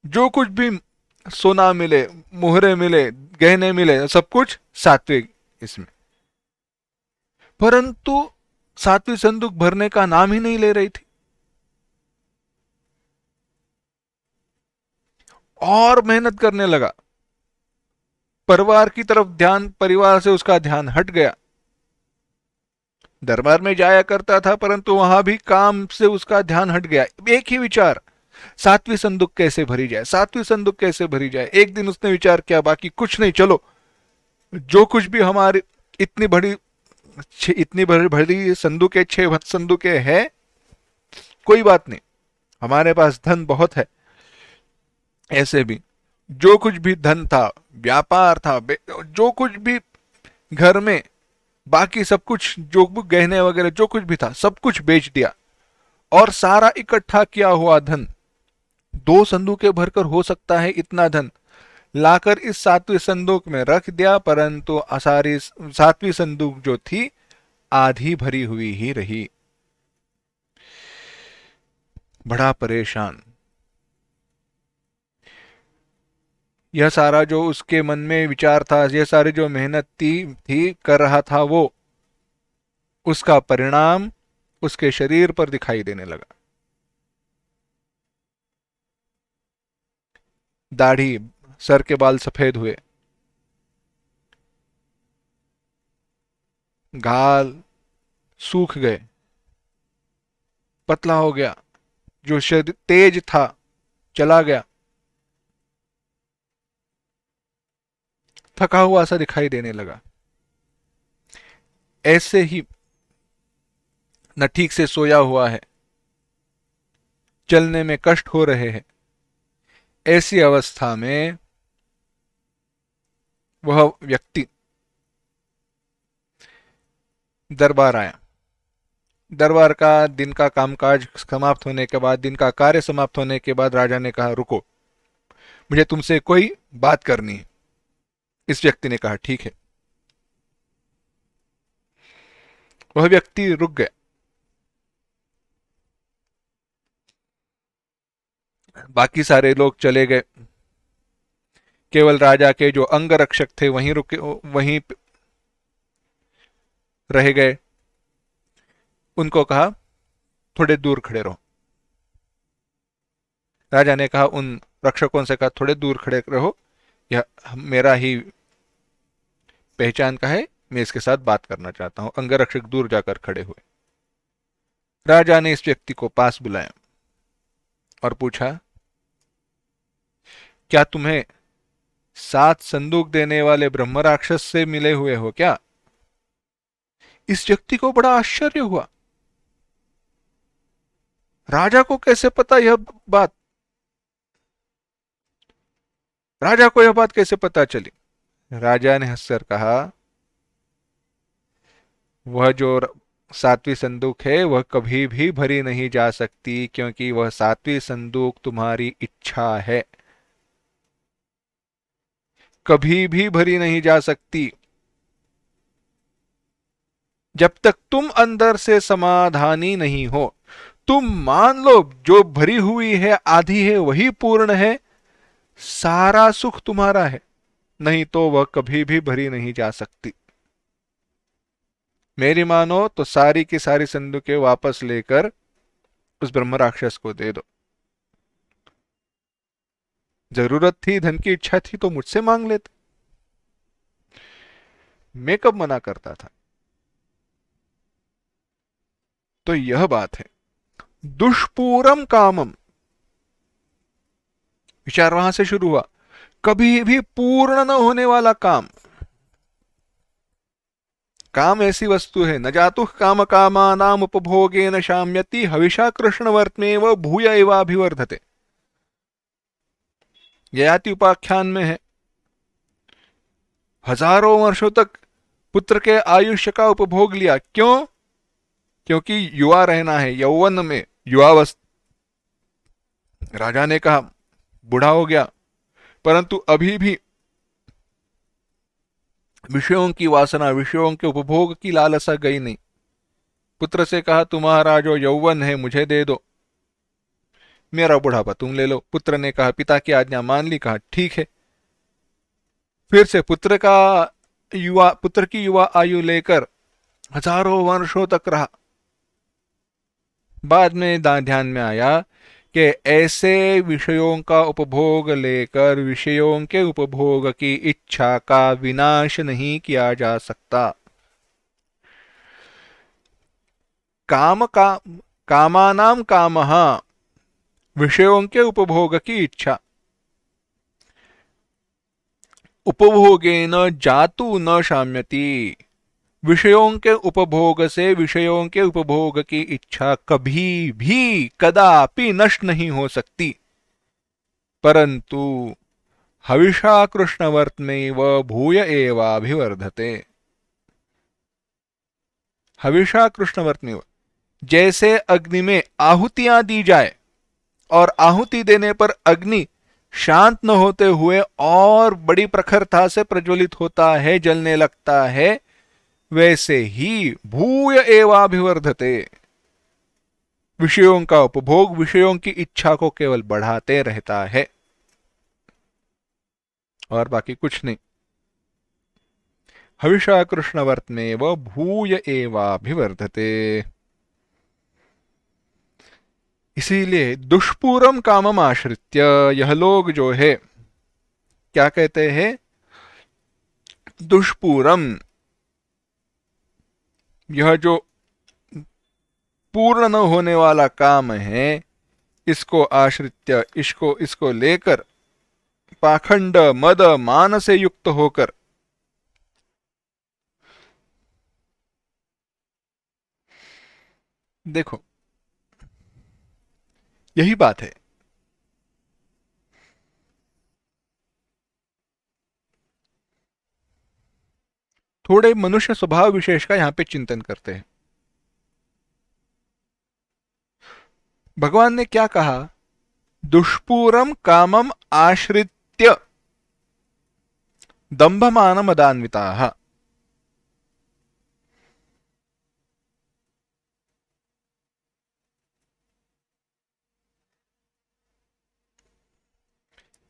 जो कुछ भी सोना मिले, मोहरे मिले, गहने मिले, सब कुछ सातवें इसमें। परंतु सातवीं संदूक भरने का नाम ही नहीं ले रही थी। और मेहनत करने लगा, परिवार की तरफ ध्यान, परिवार से उसका ध्यान हट गया। दरबार में जाया करता था परंतु वहां भी काम से उसका ध्यान हट गया। एक ही विचार, सातवीं संदूक कैसे भरी जाए, सातवीं संदूक कैसे भरी जाए। एक दिन उसने विचार किया, बाकी कुछ नहीं, चलो जो कुछ भी हमारी इतनी बड़ी इतनी बड़ी बड़ी संदूकें, 6 संदूकें है, कोई बात नहीं, हमारे पास धन बहुत है। ऐसे भी जो कुछ भी धन था, व्यापार था, जो कुछ भी घर में, बाकी सब कुछ जो गहने वगैरह जो कुछ भी था सब कुछ बेच दिया, और सारा इकट्ठा किया हुआ धन, 2 संदूकें भरकर हो सकता है इतना धन, लाकर इस सातवीं संदूक में रख दिया। परंतु सारी सातवीं संदूक जो थी आधी भरी हुई ही रही। बड़ा परेशान। यह सारा जो उसके मन में विचार था, यह सारी जो मेहनत थी कर रहा था वो, उसका परिणाम उसके शरीर पर दिखाई देने लगा। दाढ़ी, सर के बाल सफेद हुए, गाल सूख गए, पतला हो गया, जो शरीर तेज था चला गया, थका हुआ सा दिखाई देने लगा। ऐसे ही न ठीक से सोया हुआ है, चलने में कष्ट हो रहे हैं। ऐसी अवस्था में वह व्यक्ति दरबार आया। दरबार का दिन का कामकाज समाप्त होने के बाद, दिन का कार्य समाप्त होने के बाद राजा ने कहा, रुको, मुझे तुमसे कोई बात करनी है। इस व्यक्ति ने कहा, ठीक है। वह व्यक्ति रुक गया। बाकी सारे लोग चले गए, केवल राजा के जो अंगरक्षक थे वहीं रुके, वहीं रह गए। उनको कहा, थोड़े दूर खड़े रहो। राजा ने कहा, उन रक्षकों से कहा, थोड़े दूर खड़े रहो, यह मेरा ही पहचान का है, मैं इसके साथ बात करना चाहता हूं। अंगरक्षक दूर जाकर खड़े हुए। राजा ने इस व्यक्ति को पास बुलाया और पूछा, क्या तुम्हें 7 संदूक देने वाले ब्रह्म राक्षस से मिले हुए हो क्या? इस व्यक्ति को बड़ा आश्चर्य हुआ, राजा को कैसे पता यह बात, राजा को यह बात कैसे पता चली? राजा ने हंसकर कहा, वह जो 7वीं संदूक है वह कभी भी भरी नहीं जा सकती, क्योंकि वह 7वीं संदूक तुम्हारी इच्छा है, कभी भी भरी नहीं जा सकती। जब तक तुम अंदर से समाधानी नहीं हो, तुम मान लो जो भरी हुई है आधी है वही पूर्ण है, सारा सुख तुम्हारा है, नहीं तो वह कभी भी भरी नहीं जा सकती। मेरी मानो तो सारी की सारी संदूकें वापस लेकर उस ब्रह्म राक्षस को दे दो। जरूरत थी, धन की इच्छा थी तो मुझसे मांग लेते, मैं कब मना करता था। तो यह बात है। दुष्पूरम कामम, विचार वहां से शुरू हुआ। कभी भी पूर्ण न होने वाला काम। काम ऐसी वस्तु है, न जातु काम कामा नाम उपभोगे न शाम्यति हविषा कृष्णवर्त में वह भूय एवाभिवर्धते। ययाति उपाख्यान में है, हजारों वर्षों तक पुत्र के आयुष्य का उपभोग लिया। क्यों? क्योंकि युवा रहना है, यौवन में, युवावस्था। राजा ने कहा बूढ़ा हो गया, परंतु अभी भी विषयों की वासना, विषयों के उपभोग की लालसा गई नहीं। पुत्र से कहा तुम्हारा जो यौवन है मुझे दे दो, मेरा बुढ़ापा तुम ले लो। पुत्र ने कहा, पिता की आज्ञा मान ली, कहा ठीक है। फिर से पुत्र की युवा आयु लेकर हजारों वर्षों तक रहा। बाद में ध्यान में आया कि ऐसे विषयों का उपभोग लेकर विषयों के उपभोग की इच्छा का विनाश नहीं किया जा सकता। कामानाम कामः, विषयों के उपभोग की इच्छा। उपभोगेन जातु न शाम्यति, विषयों के उपभोग से विषयों के उपभोग की इच्छा कभी भी कदापि नष्ट नहीं हो सकती। परंतु हविषा कृष्णवर्त में वह भूय एवाभिवर्धते। हविषा कृष्णवर्त में, जैसे अग्नि में आहुतियां दी जाए और आहुति देने पर अग्नि शांत न होते हुए और बड़ी प्रखरता से प्रज्वलित होता है, जलने लगता है, वैसे ही भूय एवाभिवर्धते, विषयों का उपभोग विषयों की इच्छा को केवल बढ़ाते रहता है और बाकी कुछ नहीं। हविषा कृष्णवर्त में वह भूय एवाभिवर्धते। इसीलिए दुष्पूरम कामम आश्रित्य यह लोग जो है क्या कहते हैं, दुष्पूरम, यह जो पूर्ण न होने वाला काम है, इसको आश्रित्य, इसको लेकर पाखंड मद मान से युक्त होकर देखो, यही बात है। थोड़े मनुष्य स्वभाव विशेष का यहां पे चिंतन करते हैं। भगवान ने क्या कहा, दुष्पूरम कामम आश्रित्य दंभमान मदान्विता।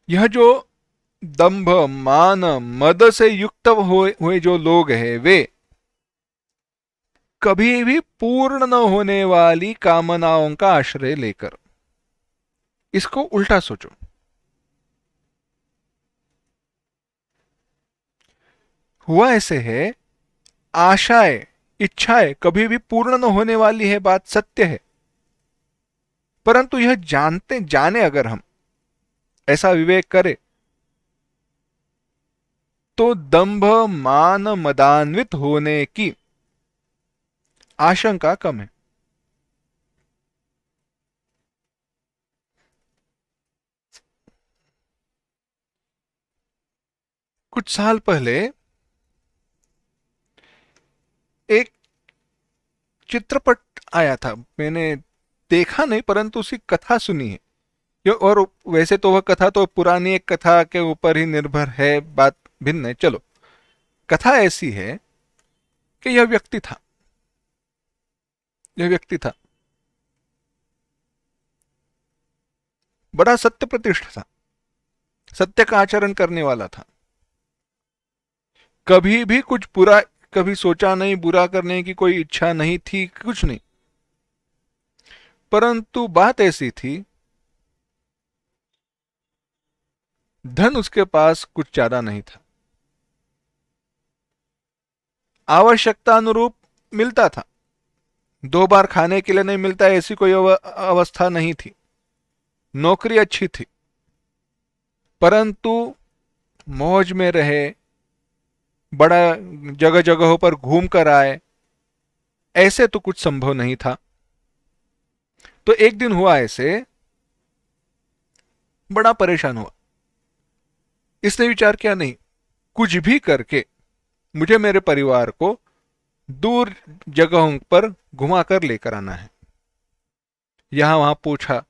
यह जो दंभ मान मद से युक्त हुए जो लोग हैं, वे कभी भी पूर्ण न होने वाली कामनाओं का आश्रय लेकर, इसको उल्टा सोचो, हुआ ऐसे है, आशाएं, इच्छाएं कभी भी पूर्ण न होने वाली है, बात सत्य है। परंतु यह जाने अगर हम ऐसा विवेक करें तो दंभ मान मदान्वित होने की आशंका कम है। कुछ साल पहले एक चित्रपट आया था, मैंने देखा नहीं परंतु उसकी कथा सुनी है। और वैसे तो वह कथा तो पुरानी एक कथा के ऊपर ही निर्भर है, बात भिन्न है। चलो, कथा ऐसी है कि यह व्यक्ति था बड़ा सत्य प्रतिष्ठ था, सत्य का आचरण करने वाला था, कभी भी कुछ बुरा कभी सोचा नहीं, बुरा करने की कोई इच्छा नहीं थी, कुछ नहीं। परंतु बात ऐसी थी, धन उसके पास कुछ ज्यादा नहीं था, आवश्यकता अनुरूप मिलता था, दो बार खाने के लिए नहीं मिलता ऐसी कोई अवस्था नहीं थी। नौकरी अच्छी थी, परंतु मौज में रहे, बड़ा जगह जगहों पर घूम कर आए, ऐसे तो कुछ संभव नहीं था। तो एक दिन हुआ ऐसे, बड़ा परेशान हुआ। इसने विचार किया, नहीं, कुछ भी करके मुझे मेरे परिवार को दूर जगहों पर घुमा कर लेकर आना है। यहां वहां पूछा,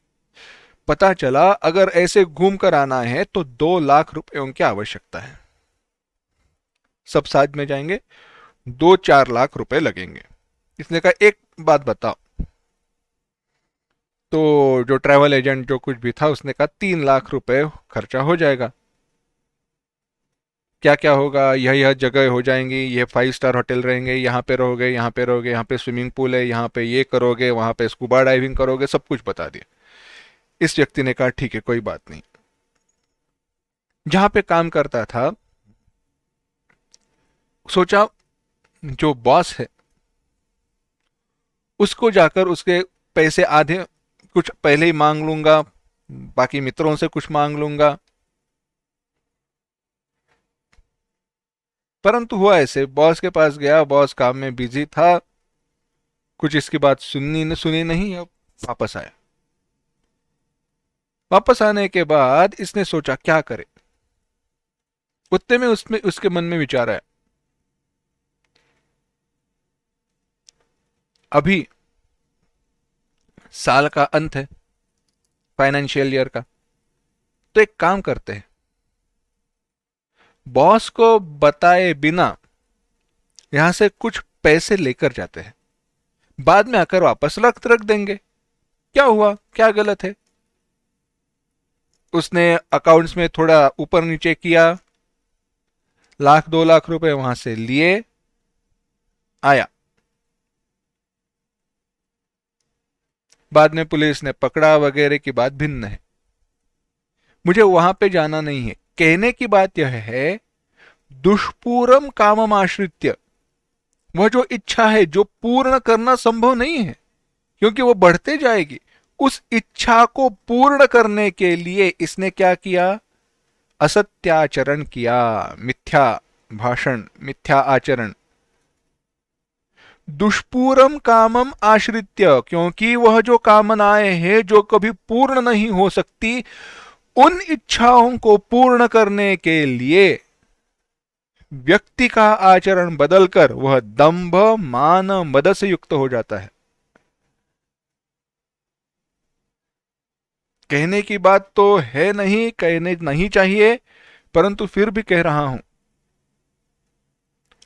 पता चला अगर ऐसे घूम कर आना है तो 2 लाख रुपयों की आवश्यकता है। सब साथ में जाएंगे, 2-4 लाख रुपए लगेंगे। इसने कहा एक बात बताओ। तो जो ट्रैवल एजेंट जो कुछ भी था उसने कहा 3 लाख रुपए खर्चा हो जाएगा। क्या क्या होगा, यह जगह हो जाएंगी, ये 5 स्टार होटल रहेंगे, यहाँ पे रहोगे, यहाँ पे रहोगे, यहाँ पे स्विमिंग पूल है, यहाँ पे ये करोगे, वहां पे स्कूबा डाइविंग करोगे, सब कुछ बता दिया। इस व्यक्ति ने कहा ठीक है, कोई बात नहीं। जहां पे काम करता था, सोचा जो बॉस है उसको जाकर उसके पैसे आधे कुछ पहले ही मांग लूंगा, बाकी मित्रों से कुछ मांग लूंगा। परंतु हुआ ऐसे, बॉस के पास गया, बॉस काम में बिजी था, कुछ इसकी बात सुनी नहीं। अब वापस आया। वापस आने के बाद इसने सोचा क्या करे। उतने में उसमें उसके मन में विचार आया, अभी साल का अंत है, फाइनेंशियल ईयर का, तो एक काम करते हैं, बॉस को बताए बिना यहां से कुछ पैसे लेकर जाते हैं, बाद में आकर वापस रख देंगे। क्या हुआ, क्या गलत है। उसने अकाउंट्स में थोड़ा ऊपर नीचे किया, 1-2 लाख रुपए वहां से लिए, आया। बाद में पुलिस ने पकड़ा वगैरह की बात भिन्न है, मुझे वहां पे जाना नहीं है। कहने की बात यह है, दुष्पूरम कामम आश्रित्य, वह जो इच्छा है जो पूर्ण करना संभव नहीं है, क्योंकि वो बढ़ते जाएगी, उस इच्छा को पूर्ण करने के लिए इसने क्या किया, असत्याचरण किया, मिथ्या भाषण, मिथ्या आचरण। दुष्पूरम कामम आश्रित्य, क्योंकि वह जो कामनाएं हैं जो कभी पूर्ण नहीं हो सकती, उन इच्छाओं को पूर्ण करने के लिए व्यक्ति का आचरण बदलकर वह दंभ मान मद से युक्त हो जाता है। कहने की बात तो है नहीं, कहने नहीं चाहिए, परंतु फिर भी कह रहा हूं।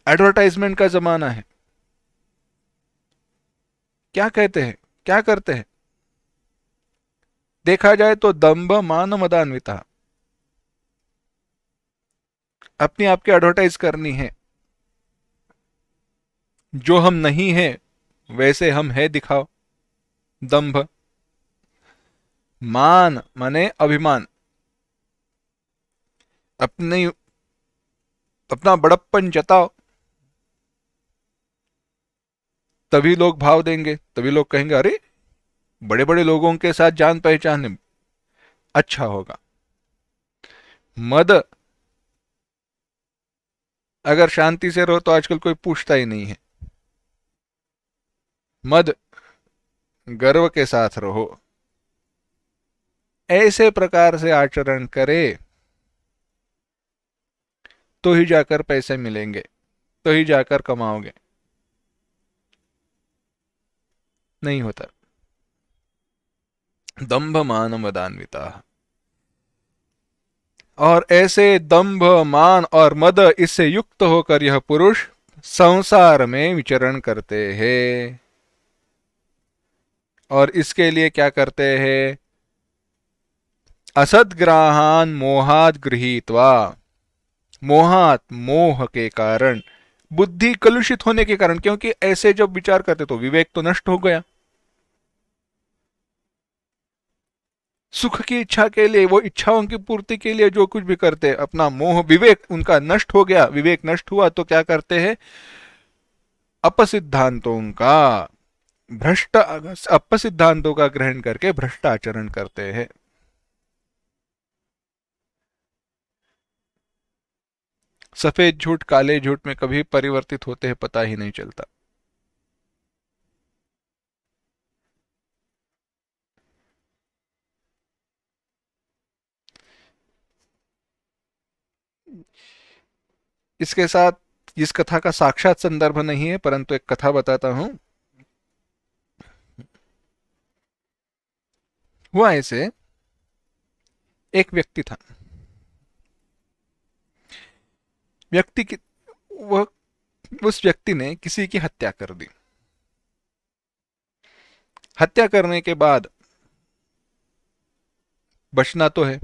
एडवर्टाइजमेंट का जमाना है। क्या कहते हैं, क्या करते हैं, देखा जाए तो दंभ मान मदान्विता, अपनी आपकी एडवर्टाइज करनी है। जो हम नहीं है वैसे हम है दिखाओ। दंभ, मान माने अभिमान, अपने अपना बड़प्पन जताओ, तभी लोग भाव देंगे, तभी लोग कहेंगे अरे बड़े बड़े लोगों के साथ जान पहचान अच्छा होगा। मद, अगर शांति से रहो तो आजकल कोई पूछता ही नहीं है। मद, गर्व के साथ रहो, ऐसे प्रकार से आचरण करे तो ही जाकर पैसे मिलेंगे, तो ही जाकर कमाओगे। नहीं होता। दंभ मान मदान्विता, और ऐसे दंभ मान और मद इससे युक्त होकर यह पुरुष संसार में विचरण करते हैं। और इसके लिए क्या करते हैं, असदग्राहान मोहात गृहीत्वा, मोहात मोह के कारण, बुद्धि कलुषित होने के कारण, क्योंकि ऐसे जब विचार करते तो विवेक तो नष्ट हो गया। सुख की इच्छा के लिए, वो इच्छाओं की पूर्ति के लिए जो कुछ भी करते, अपना मोह विवेक उनका नष्ट हो गया। विवेक नष्ट हुआ तो क्या करते हैं, अपसिद्धांतों का, भ्रष्ट अपसिद्धांतों का ग्रहण करके भ्रष्ट आचरण करते हैं। सफेद झूठ काले झूठ में कभी परिवर्तित होते हैं पता ही नहीं चलता। इसके साथ इस कथा का साक्षात संदर्भ नहीं है, परंतु एक कथा बताता हूं। हुआ ऐसे, एक व्यक्ति था। व्यक्ति की वह उस व्यक्ति ने किसी की हत्या कर दी। हत्या करने के बाद बचना तो है,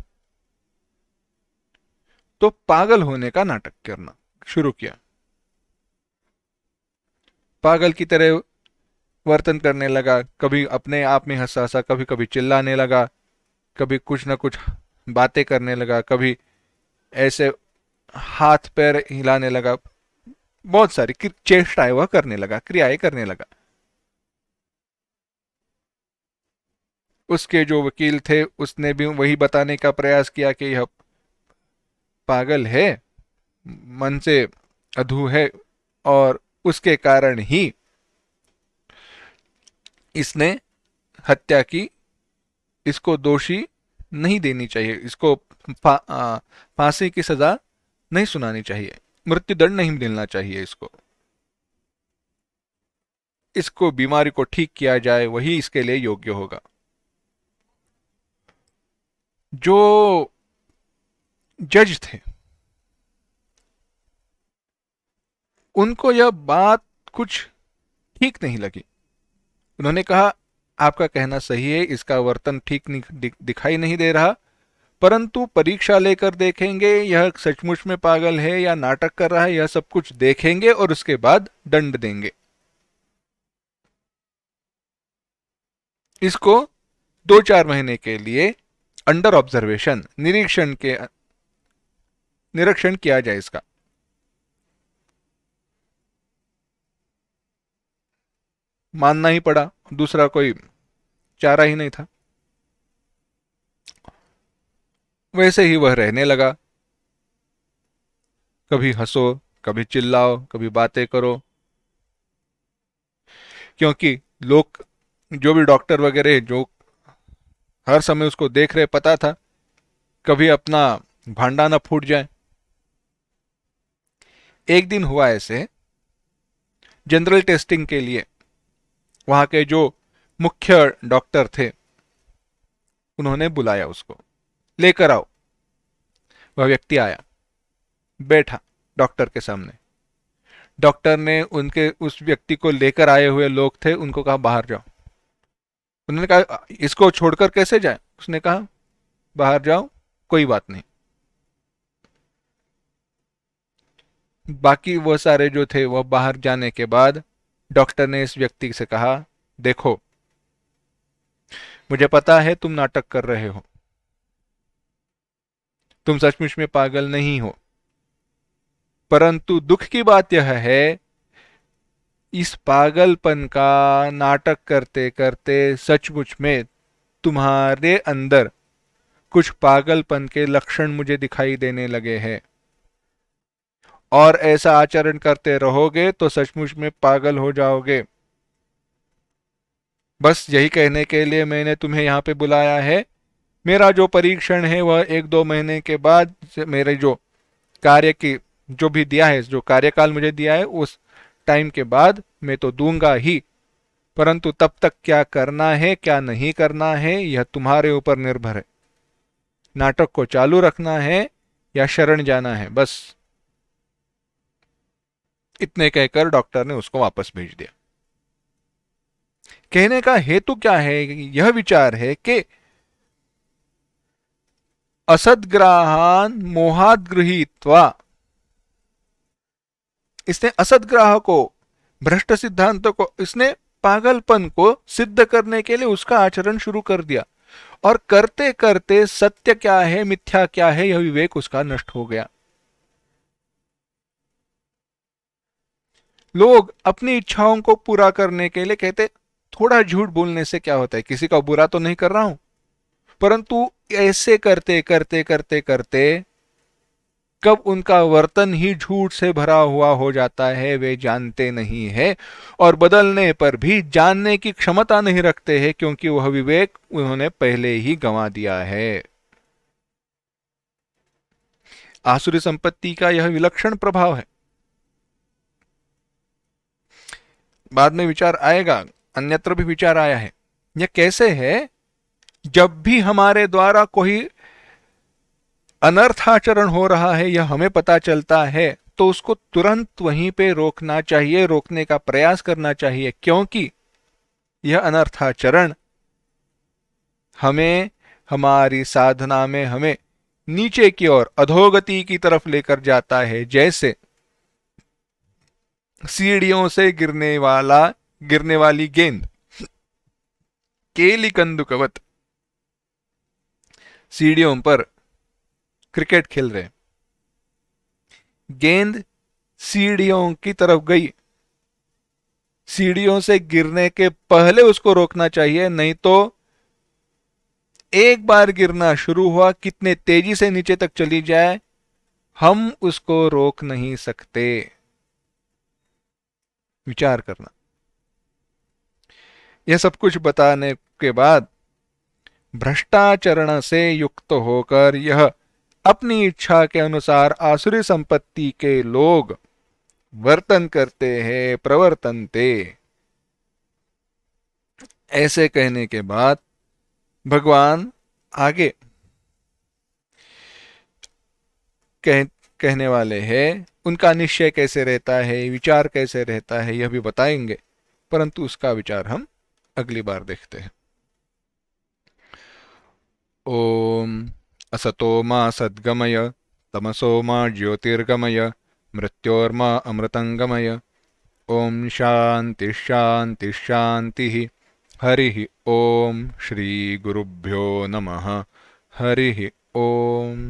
तो पागल होने का नाटक करना शुरू किया। पागल की तरह वर्तन करने लगा, कभी अपने आप में हंसा हंसा, कभी कभी चिल्लाने लगा, कभी कुछ ना कुछ बातें करने लगा, कभी ऐसे हाथ पैर हिलाने लगा, बहुत सारी चेष्टाएं वह करने लगा, क्रियाएं करने लगा। उसके जो वकील थे उसने भी वही बताने का प्रयास किया कि यह पागल है, मन से अधू है, और उसके कारण ही इसने हत्या की। इसको दोषी नहीं देनी चाहिए, इसको फांसी की सजा नहीं सुनानी चाहिए, मृत्युदंड नहीं मिलना चाहिए इसको। इसको बीमारी को ठीक किया जाए, वही इसके लिए योग्य होगा। जो जज थे उनको यह बात कुछ ठीक नहीं लगी। उन्होंने कहा, आपका कहना सही है, इसका वर्तन ठीक नहीं दिखाई नहीं दे रहा, परंतु परीक्षा लेकर देखेंगे यह सचमुच में पागल है या नाटक कर रहा है, यह सब कुछ देखेंगे और उसके बाद दंड देंगे। इसको 2-4 महीने के लिए अंडर ऑब्जर्वेशन, निरीक्षण किया जाए इसका। मानना ही पड़ा, दूसरा कोई चारा ही नहीं था। वैसे ही वह रहने लगा। कभी हंसो, कभी चिल्लाओ, कभी बातें करो, क्योंकि लोग, जो भी डॉक्टर वगैरह जो हर समय उसको देख रहे, पता था कभी अपना भांडा ना फूट जाए। एक दिन हुआ ऐसे, जनरल टेस्टिंग के लिए वहां के जो मुख्य डॉक्टर थे उन्होंने बुलाया उसको, लेकर आओ। वह व्यक्ति आया, बैठा डॉक्टर के सामने। डॉक्टर ने उनके उस व्यक्ति को लेकर आए हुए लोग थे उनको कहा, बाहर जाओ। उन्होंने कहा, इसको छोड़कर कैसे जाए? उसने कहा, बाहर जाओ, कोई बात नहीं। बाकी वो सारे जो थे वह बाहर जाने के बाद डॉक्टर ने इस व्यक्ति से कहा, देखो, मुझे पता है तुम नाटक कर रहे हो, तुम सचमुच में पागल नहीं हो, परंतु दुख की बात यह है, इस पागलपन का नाटक करते करते सचमुच में तुम्हारे अंदर कुछ पागलपन के लक्षण मुझे दिखाई देने लगे हैं, और ऐसा आचरण करते रहोगे तो सचमुच में पागल हो जाओगे। बस यही कहने के लिए मैंने तुम्हें यहाँ पे बुलाया है। मेरा जो परीक्षण है वह 1-2 महीने के बाद, मेरे जो कार्य की जो भी दिया है, जो कार्यकाल मुझे दिया है, उस टाइम के बाद मैं तो दूंगा ही, परंतु तब तक क्या करना है क्या नहीं करना है यह तुम्हारे ऊपर निर्भर है। नाटक को चालू रखना है या शरण जाना है, बस। इतने कहकर डॉक्टर ने उसको वापस भेज दिया। कहने का हेतु क्या है? यह विचार है कि असद्ग्राहान मोहात गृहीत्वा, इसने असद्ग्राह को, भ्रष्ट सिद्धांत को, इसने पागलपन को सिद्ध करने के लिए उसका आचरण शुरू कर दिया, और करते करते सत्य क्या है मिथ्या क्या है यह विवेक उसका नष्ट हो गया। लोग अपनी इच्छाओं को पूरा करने के लिए कहते, थोड़ा झूठ बोलने से क्या होता है, किसी का बुरा तो नहीं कर रहा हूं, परंतु ऐसे करते करते करते करते कब उनका वर्तन ही झूठ से भरा हुआ हो जाता है वे जानते नहीं है, और बदलने पर भी जानने की क्षमता नहीं रखते हैं, क्योंकि वह विवेक उन्होंने पहले ही गंवा दिया है। आसुरी संपत्ति का यह विलक्षण प्रभाव है। बाद में विचार आएगा, अन्यत्र भी विचार आया है। यह कैसे है? जब भी हमारे द्वारा कोई अनर्थाचरण हो रहा है यह हमें पता चलता है, तो उसको तुरंत वहीं पे रोकना चाहिए, रोकने का प्रयास करना चाहिए, क्योंकि यह अनर्थाचरण हमें हमारी साधना में हमें नीचे की ओर अधोगति की तरफ लेकर जाता है। जैसे सीढ़ियों से गिरने वाली गेंद, केली कंदुकवत सीढ़ियों पर क्रिकेट खेल रहे, गेंद सीढ़ियों की तरफ गई, सीढ़ियों से गिरने के पहले उसको रोकना चाहिए, नहीं तो एक बार गिरना शुरू हुआ, कितने तेजी से नीचे तक चली जाए हम उसको रोक नहीं सकते। विचार करना। यह सब कुछ बताने के बाद भ्रष्टाचरण से युक्त होकर यह अपनी इच्छा के अनुसार आसुरी संपत्ति के लोग वर्तन करते हैं, प्रवर्तनते। ऐसे कहने के बाद भगवान आगे कहने वाले हैं, उनका निश्चय कैसे रहता है, विचार कैसे रहता है, यह भी बताएंगे, परंतु उसका विचार हम अगली बार देखते हैं। ओम असतो मा सद्गमय तमसो मा ज्योतिर्गमय मृत्योर्मा अमृतंगमय। ओम शांति शांति शांति। हरि ओम। श्री गुरुभ्यो नमः। हरि ओम।